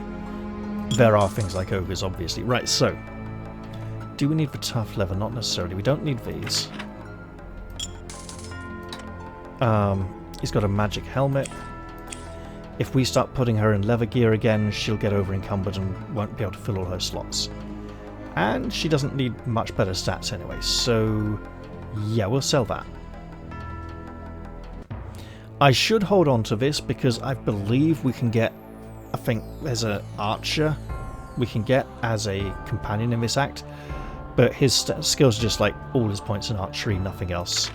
There are things like ogres, obviously. Right, so, do we need the tough leather? Not necessarily. We don't need these. He's got a magic helmet. If we start putting her in leather gear again, she'll get over encumbered and won't be able to fill all her slots. And she doesn't need much better stats anyway, so yeah, we'll sell that. I should hold on to this because I believe we can get, I think there's an archer we can get as a companion in this act, but his skills are just like all his points in archery, nothing else.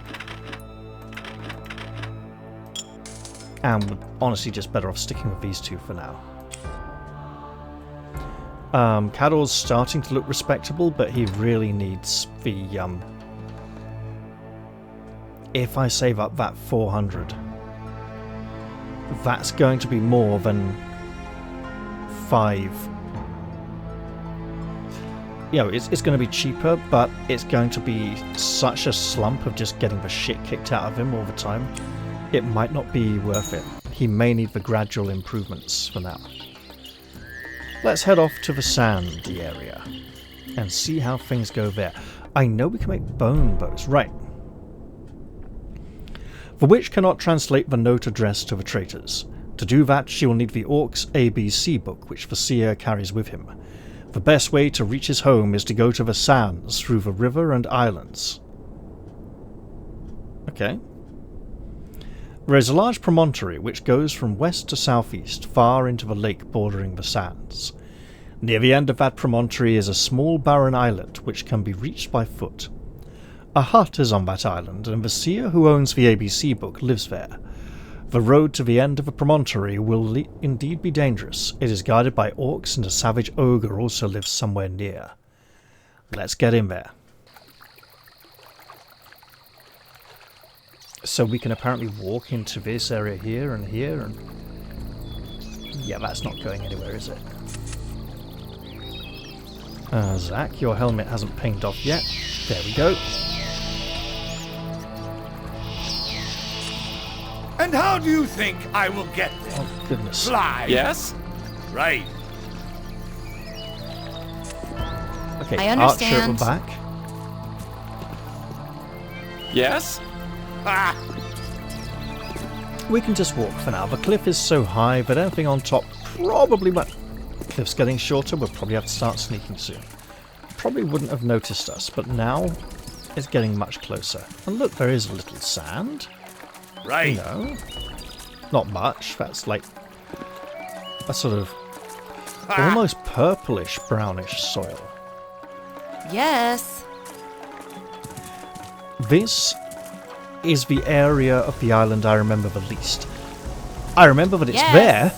And we're honestly just better off sticking with these two for now. Cador's starting to look respectable, but he really needs the... if I save up that 400, that's going to be more than 5. You know, it's going to be cheaper, but it's going to be such a slump of just getting the shit kicked out of him all the time. It might not be worth it. He may need the gradual improvements for now. Let's head off to the sandy area and see how things go there. I know we can make bone bows. Right. The witch cannot translate the note addressed to the traitors. To do that, she will need the Orc's ABC book, which the seer carries with him. The best way to reach his home is to go to the sands through the river and islands. Okay. There is a large promontory which goes from west to southeast, far into the lake bordering the sands. Near the end of that promontory is a small barren islet which can be reached by foot. A hut is on that island, and the seer who owns the ABC book lives there. The road to the end of the promontory will indeed be dangerous. It is guarded by orcs, and a savage ogre also lives somewhere near. Let's get in there. So we can apparently walk into this area here and here, and... yeah, that's not going anywhere, is it? Zack, your helmet hasn't pinged off yet. There we go. And how do you think I will get there? Oh, goodness. Fly? Yes? Right. Okay, I understand. Archer at the back. Yes? Ah! We can just walk for now. The cliff is so high that anything on top probably won't. Cliff's getting shorter, we'll probably have to start sneaking soon. Probably wouldn't have noticed us, but now it's getting much closer. And look, there is a little sand. Right. You know, not much. That's like a sort of almost purplish, brownish soil. Yes. This is the area of the island I remember the least. I remember that it's there,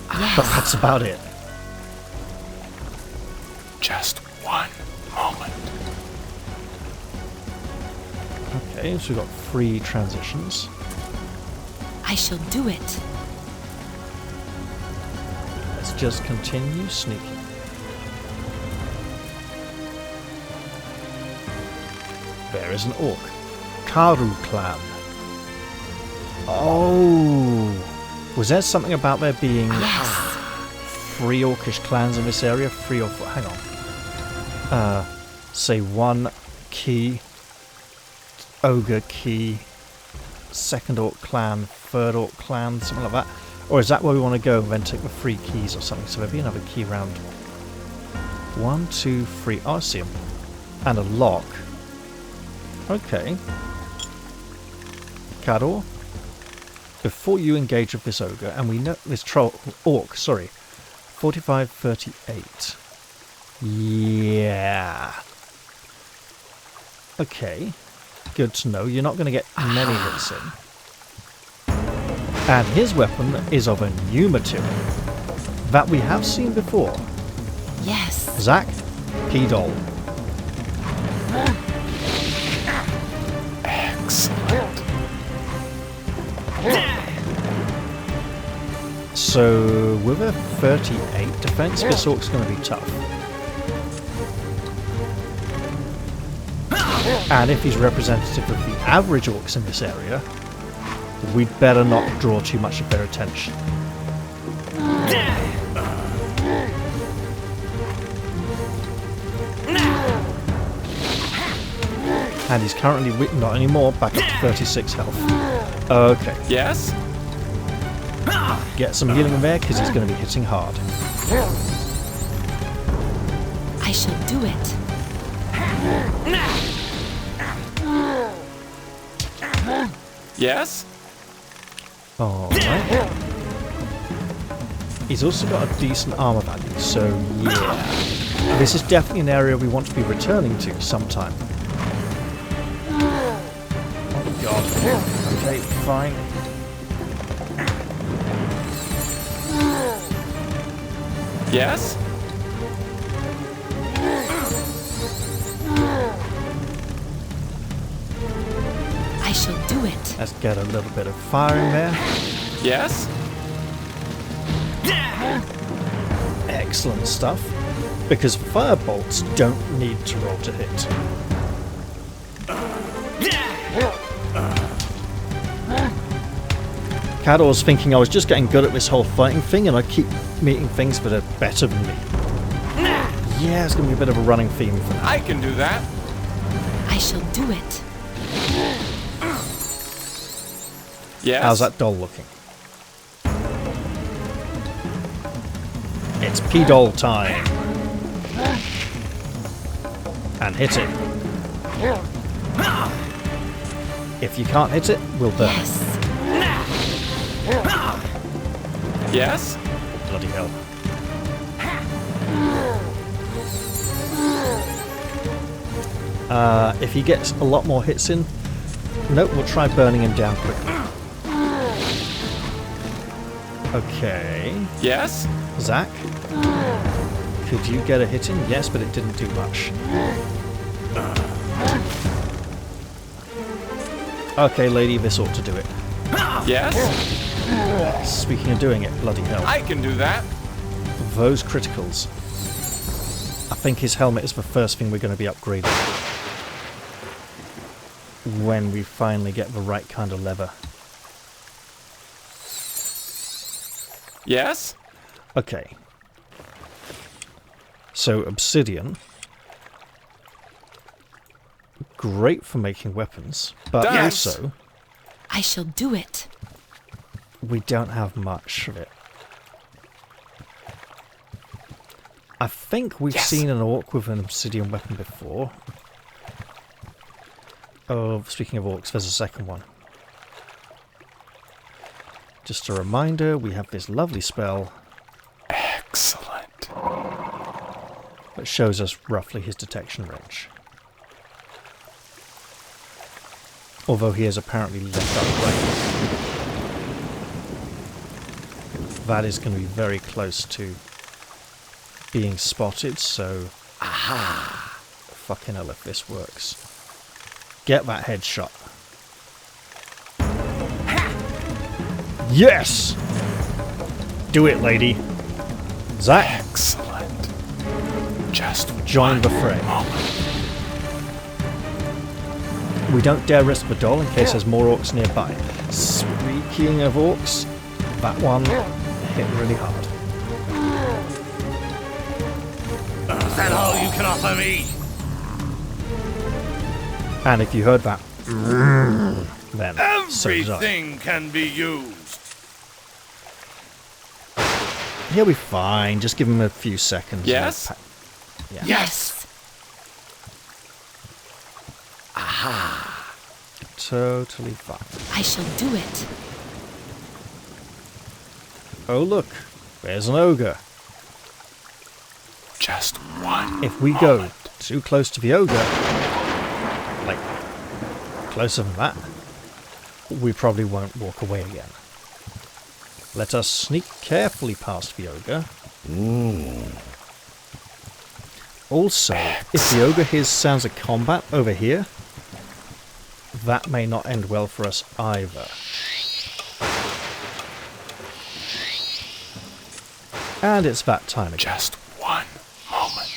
but that's about it. Just one moment. Okay, so we've got 3 transitions. I shall do it. Let's just continue sneaking. There is an orc. Karu clan. Oh, was there something about there being 3 orcish clans in this area. 3 or 4. Hang on. Say 1 key, ogre key, 2nd orc clan, 3rd orc clan, something like that. Or is that where we want to go and then take the 3 keys or something? So there'll be another key round. 1, 2, 3. Oh, I see them. And a lock. Okay. Cador, before you engage with this ogre, and we know this orc, sorry, 45, 38. Yeah. Okay. Good to know. You're not going to get many hits in. And his weapon is of a new material that we have seen before. Yes. Zach, P-Doll. Excellent. So, with a 38 defense, this orc's going to be tough. And if he's representative of the average orcs in this area, we'd better not draw too much of their attention. And he's currently, not anymore, back up to 36 health. Okay. Yes? Get some healing in there, because he's going to be hitting hard. I shall do it. Yes? Alright. He's also got a decent armor value, so yeah. This is definitely an area we want to be returning to sometime. Oh god. Okay, fine. Yes? I shall do it. Let's get a little bit of fire in there. Yes? Excellent stuff. Because firebolts don't need to roll to hit. Cador's thinking I was just getting good at this whole fighting thing and I keep meeting things that are better than me. Yeah, it's going to be a bit of a running theme for now. I can do that. I shall do it. Yes? How's that doll looking? It's P-Doll time. And hit it. If you can't hit it, we'll burn it. Yes? Bloody hell. If he gets a lot more hits in, nope, we'll try burning him down quickly. Okay. Yes? Zach? Could you get a hit in? Yes, but it didn't do much. Okay, lady, this ought to do it. Yes? Speaking of doing it, bloody hell. I can do that. Those criticals. I think his helmet is the first thing we're going to be upgrading. When we finally get the right kind of leather. Yes? Okay. So, obsidian. Great for making weapons, but also... I shall do it. We don't have much of it. I think we've seen an orc with an obsidian weapon before. Oh, speaking of orcs, there's a second one. Just a reminder, we have this lovely spell. Excellent. That shows us roughly his detection range. Although he has apparently left up range. That is going to be very close to being spotted, so... Aha! Fucking hell if this works. Get that headshot. Yes! Do it, lady. Zach. Excellent. Just join the fray. We don't dare risk the doll in case there's more orcs nearby. Speaking of orcs, that one hit really hard. all you can offer me. And if you heard that, then so did I. Everything can be used. He'll be fine. Just give him a few seconds. Yes? Yeah. Yes. Totally fine. I shall do it. Oh, look. There's an ogre. Just one. If we go too close to the ogre, like closer than that, we probably won't walk away again. Let us sneak carefully past the ogre. Also, if the ogre hears sounds of combat over here, that may not end well for us either. And it's that time again. Just one moment.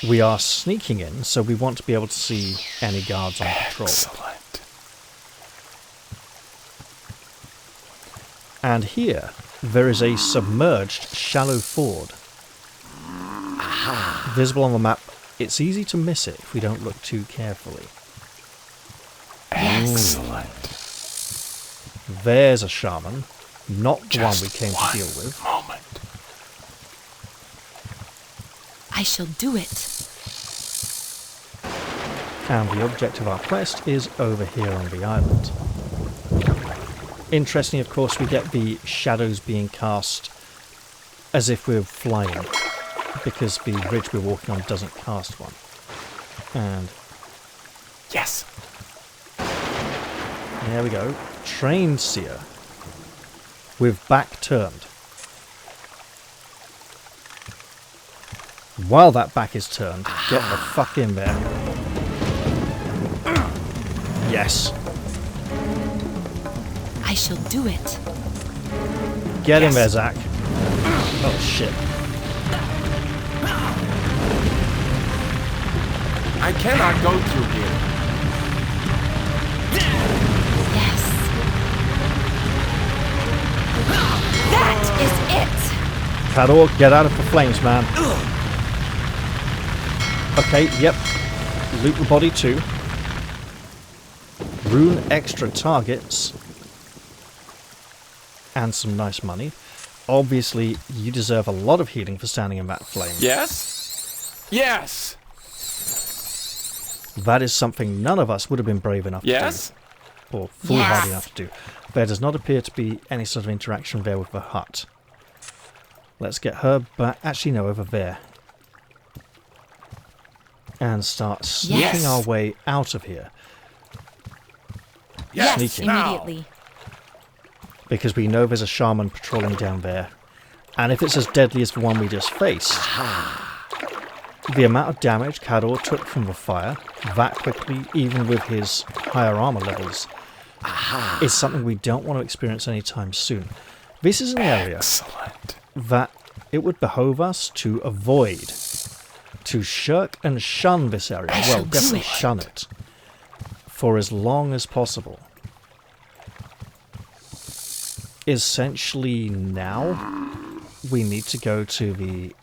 We are sneaking in, so we want to be able to see any guards on patrol. Excellent. And here, there is a submerged shallow ford. Visible on the map. It's easy to miss it if we don't look too carefully. Excellent. There's a shaman, not the one Just we came one to deal with. moment. I shall do it. And the object of our quest is over here on the island. Interestingly, of course, we get the shadows being cast as if we're flying, because the bridge we're walking on doesn't cast one. And Yes. there we go. Trained seer. With back turned. While that back is turned, get the fuck in there. Yes. I shall do it. Get in there, Zach. Oh shit. I cannot go through here. Yes. That is it. Cador, get out of the flames, man. Okay, yep. Loot the body too. Rune extra targets. And some nice money. Obviously, you deserve a lot of healing for standing in that flame. Yes? Yes! That is something none of us would have been brave enough Yes? to do. Or foolhardy enough to do. There does not appear to be any sort of interaction there with the hut. Let's get her back. Actually, no, over there. And start sneaking Yes. our way out of here. Yes, Sneaking. immediately. Because we know there's a shaman patrolling down there. And if it's as deadly as the one we just faced, the amount of damage Cador took from the fire, that quickly, even with his higher armor levels, is something we don't want to experience anytime soon. This is an area Excellent. that it would behove us to avoid. To shirk and shun this area. I Well, shall do definitely it. shun it. For as long as possible. Essentially now, we need to go to the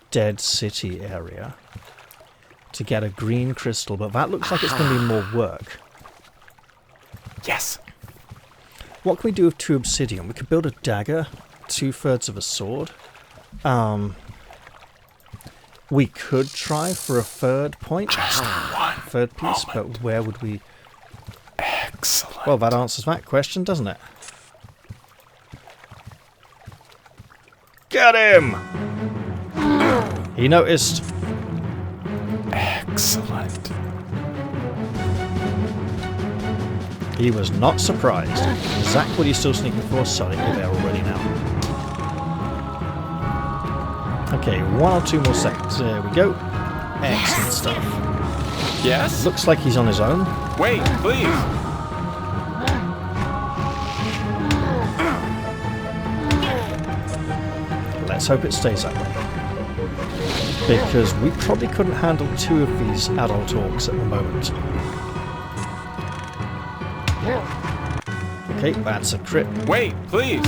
Dead City area to get a green crystal, but that looks like it's going to be more work. Yes. What can we do with 2 obsidian? We could build a dagger, 2/3 of a sword. We could try for a 3rd point, Just one 3rd piece, moment. but where would we... Excellent. Well, that answers that question, doesn't it? Get him! He noticed. Excellent. He was not surprised. Zach, what are you still sneaking for? Sorry, you're there already now. Okay, 1 or 2 more seconds. There we go. Excellent stuff. Yes? Looks like he's on his own. Wait, please. Let's hope it stays that way. Because we probably couldn't handle 2 of these adult orcs at the moment. Okay, that's a crit. Wait, please.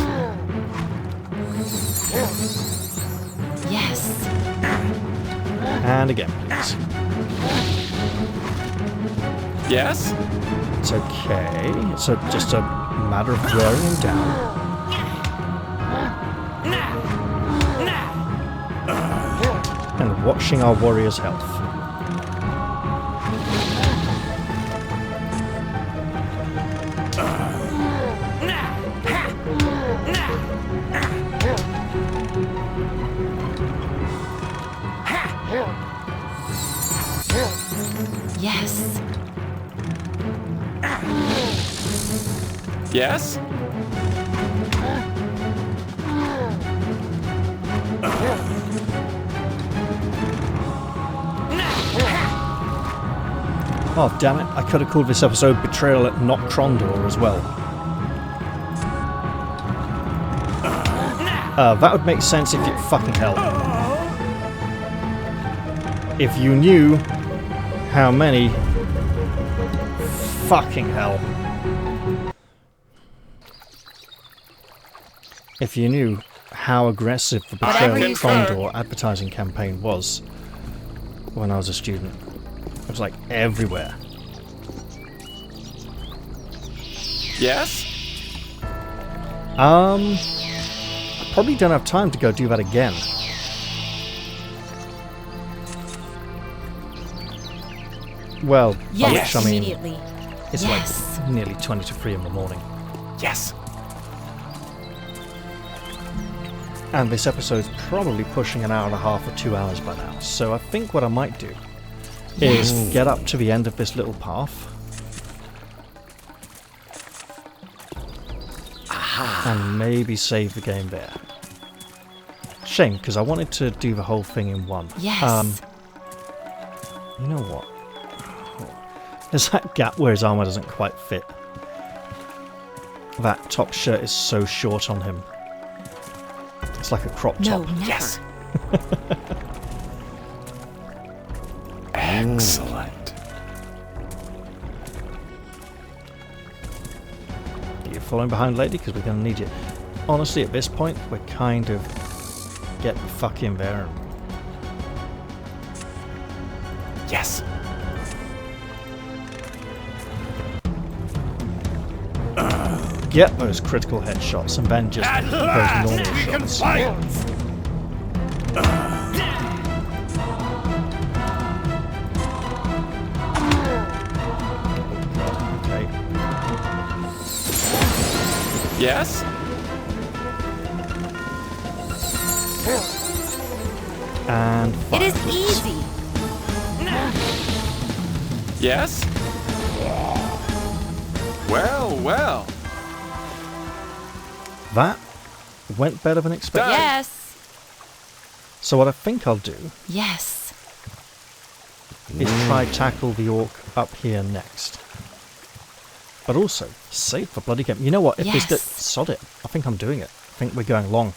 Yes. And again, please. Yes? It's okay. It's just a matter of wearing him down. And watching our warrior's health. Yes. Yes? Oh, damn it. I could have called this episode Betrayal at Not Trondor as well. That would make sense if you... Fucking hell. If you knew how many... Fucking hell. If you knew how aggressive the Betrayal at Trondor advertising campaign was when I was a student. It was like everywhere. Yes? I probably don't have time to go do that again. Well, by Yes. which I mean, Immediately. it's Yes. like nearly 20 to 3 in the morning. Yes. And this episode's probably pushing an hour and a half or 2 hours by now. So I think what I might do is get up to the end of this little path. And maybe save the game there. Shame, because I wanted to do the whole thing in one. Yes. You know what? There's that gap where his armor doesn't quite fit. That top shirt is so short on him. It's like a crop No, top. never. Yes. Excellent. Are you following behind, lady? Because we're going to need you. Honestly, at this point, we're kind of... Get the fuck in there. Yes. Get those critical headshots and then just At those last normal we can shots. fight! Okay. Yes? And It is fire. easy. Yes? Well, well. That went better than expected. Yes. So what I think I'll do Yes. is try tackle the orc up here next. But also, save the bloody game. You know what? If this Yes. sod it. I think I'm doing it. I think we're going long.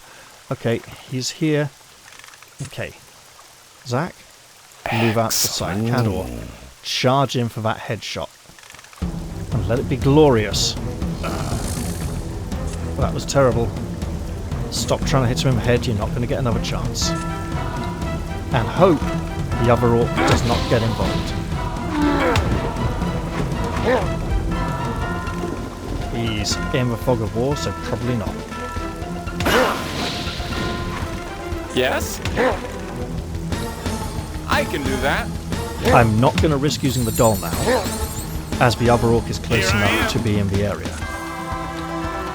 Okay, he's here. Okay. Zach, move out to the side. Cador, charge in for that headshot. And let it be glorious. That was terrible. Stop trying to hit him in the head. You're not going to get another chance. And hope the other orc does not get involved. He's in the fog of war, so probably not. Yes? I can do that. I'm not going to risk using the doll now, as the other orc is close enough to be in the area.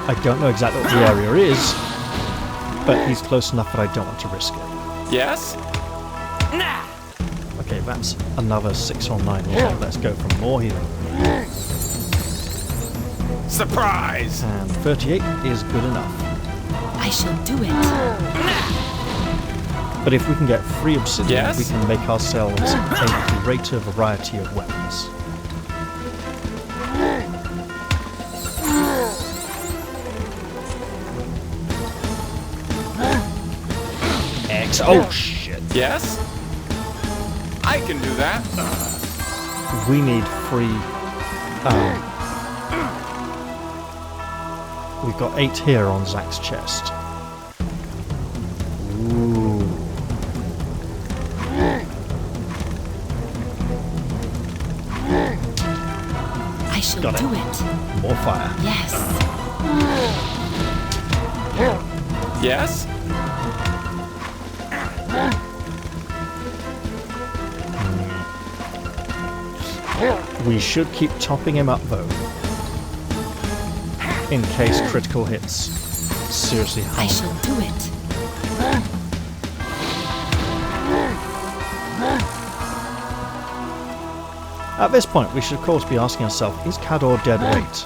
I don't know exactly what the area is, but he's close enough that I don't want to risk it. Yes? Okay, that's another 6 or 9 orc. Let's go for more healing. Surprise! And 38 is good enough. I shall do it. But if we can get 3 obsidian, Yes? we can make ourselves a greater variety of weapons. Oh shit. Yes? I can do that. We need 3. We've got 8 here on Zach's chest. Ooh. shall Got it. do it. More fire. Yes. Yes? We should keep topping him up, though. In case critical hits seriously harm I him. shall do it. At this point, we should of course be asking ourselves, is Cador dead weight?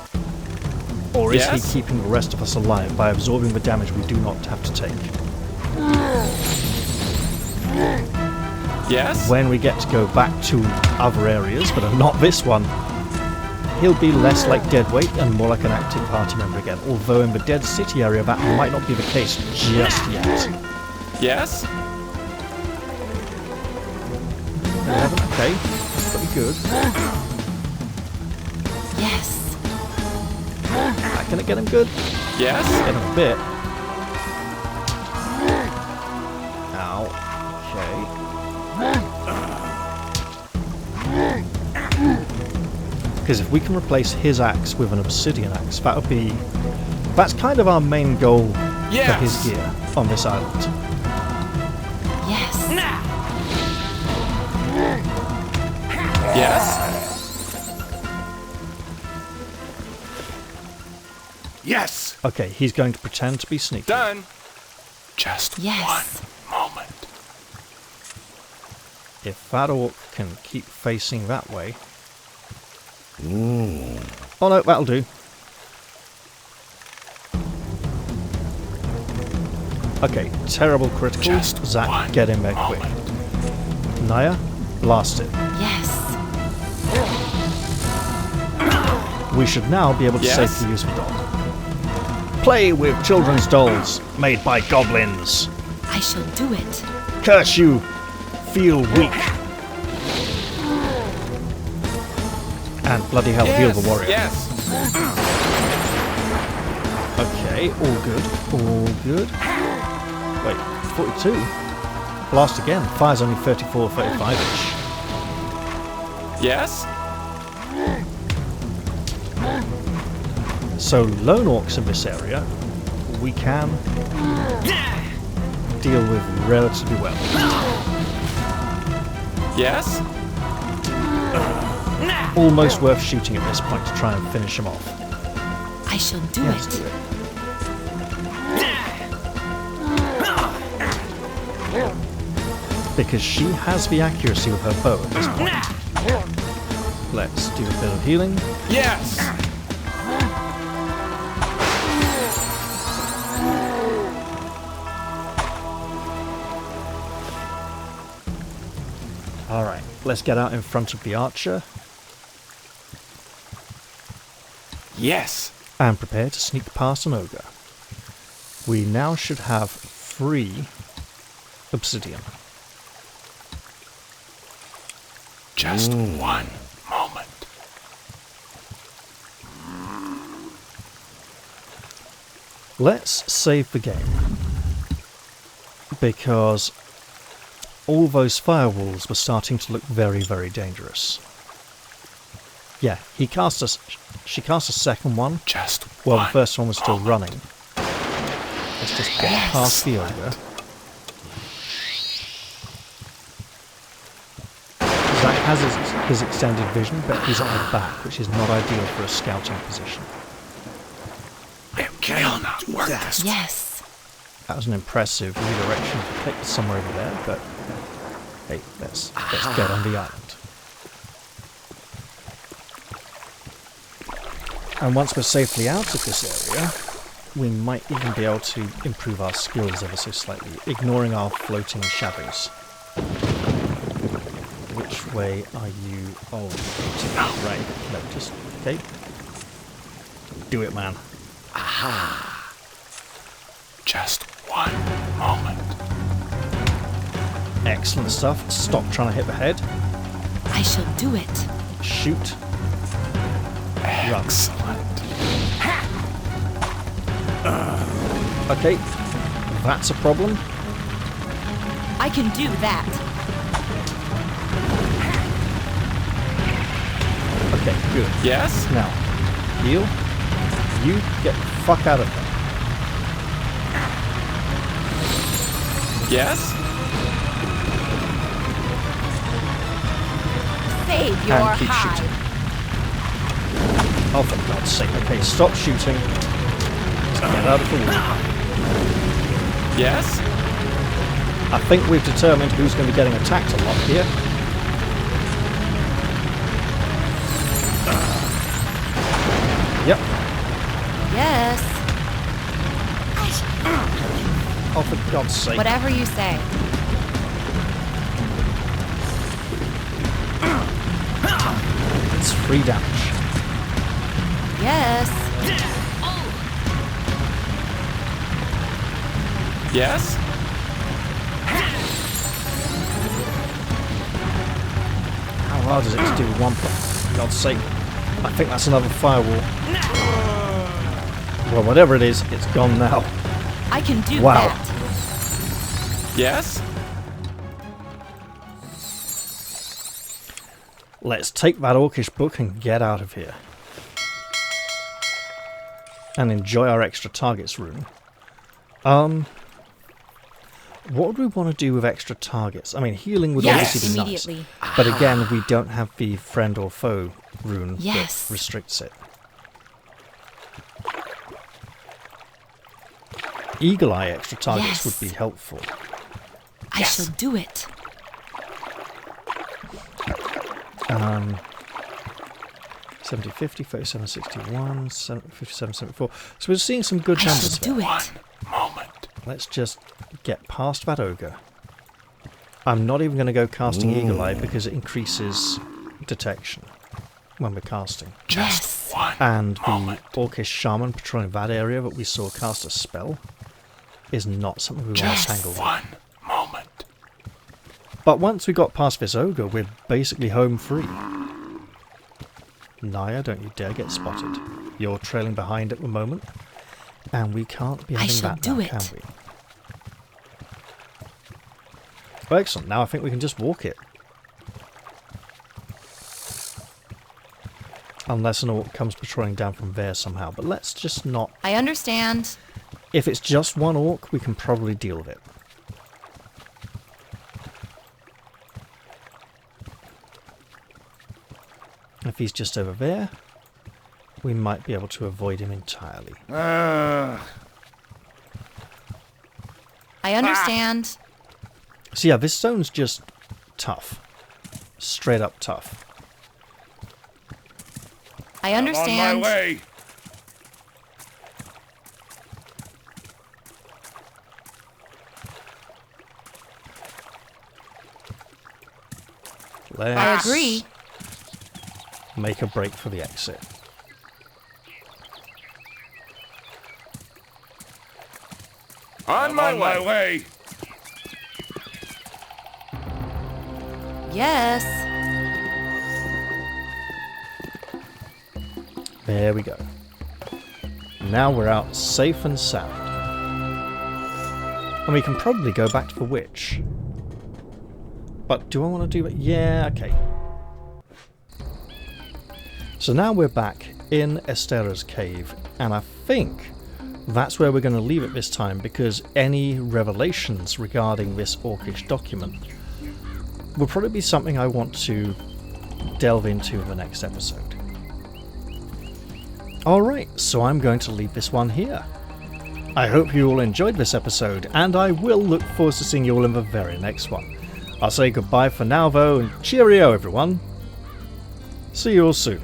Or is Yes? he keeping the rest of us alive by absorbing the damage we do not have to take? Yes? When we get to go back to other areas, but not this one, he'll be less like dead weight and more like an active party member again, although in the Dead City area that might not be the case just yet. Yes? 11, okay, pretty good. Yes. That gonna get him good? Yes? Get him a bit. Ow. Okay. Because if we can replace his axe with an obsidian axe, that's kind of our main goal for his gear on this island. Yes. Yes? Yes! Okay, he's going to pretend to be sneaky. Done. Just Yes. one moment. If that orc can keep facing that way... Oh no, that'll do. Okay, terrible criticals. Just Zach, one get in there quick. Naya, blast it. Yes. We should now be able to Yes? safely use the doll. Play with children's dolls made by goblins. I shall do it. Curse you! Feel weak. And bloody hell, heal the warrior. Yes. Okay, all good. All good. Wait, 42? Blast again. Fire's only 34, 35-ish. Yes? So, lone orcs in this area, we can deal with relatively well. Yes? Almost worth shooting at this point to try and finish him off. I shall do Let's it. do it. Because she has the accuracy with her bow at this point. Let's do a bit of healing. Yes! Alright, let's get out in front of the archer Yes! and prepare to sneak past an ogre. We now should have 3 obsidian. Just one moment. Let's save the game. Because all those firewalls were starting to look very, very dangerous. Yeah, she cast a second one. Just Well, the one first one was still moment. running. Let's just get past the ogre. Zach has his extended vision, but he's on the back, which is not ideal for a scouting position. It will not work this way. Yes. That was an impressive redirection to click somewhere over there, but hey, let's get on the island. And once we're safely out of this area, we might even be able to improve our skills ever so slightly, ignoring our floating shadows. Which way are you? Oh, right. No, just okay. Do it, man. Just one moment. Excellent stuff. Stop trying to hit the head. I shall do it. Shoot. Run. Excellent. Okay, that's a problem. I can do that. Okay, good. Yes? Now, heal. You get the fuck out of there. Yes? Save your And keep hide. shooting. Oh, for God's sake. Okay, stop shooting. Just get out of the way. Yes? I think we've determined who's going to be getting attacked a lot here. Yep. Yes. Oh, for God's sake. Whatever you say. It's 3 damage. Yes. Yes? How hard is it to do with 1 point? For God's sake. I think that's another firewall. Well, whatever it is, it's gone now. I can do Wow. that. Yes? Let's take that orcish book and get out of here. And enjoy our extra targets rune. What would we want to do with extra targets? I mean, healing would Yes, obviously be immediately. nice. But again, we don't have the friend or foe rune Yes. that restricts it. Eagle Eye extra targets Yes. would be helpful. I shall do it. 70, 50, 37, 61, 57, 74. So we're seeing some good I numbers shall do there. it. Moment. Let's just get past that ogre. I'm not even going to go casting Eagle Eye because it increases detection when we're casting. Yes. And the Orcish Shaman patrolling that area that we saw cast a spell is not something we want to tangle with. One moment. But once we got past this ogre, we're basically home free. Naya, don't you dare get spotted. You're trailing behind at the moment. And we can't be I having shall that do now, it. can we? Well, excellent. Now I think we can just walk it. Unless an orc comes patrolling down from there somehow. But let's just not... I understand. If it's just one orc, we can probably deal with it. If he's just over there, we might be able to avoid him entirely. I understand. So yeah, this zone's just tough. Straight up tough. I understand. On my way. Let's I agree. make a break for the exit. On my way. Yes. There we go. Now we're out safe and sound. And we can probably go back to the witch. But do I want to do it? Yeah, okay. So now we're back in Estera's cave, and I think that's where we're going to leave it this time, because any revelations regarding this orcish document will probably be something I want to delve into in the next episode. Alright, so I'm going to leave this one here. I hope you all enjoyed this episode, and I will look forward to seeing you all in the very next one. I'll say goodbye for now though, and cheerio everyone. See you all soon.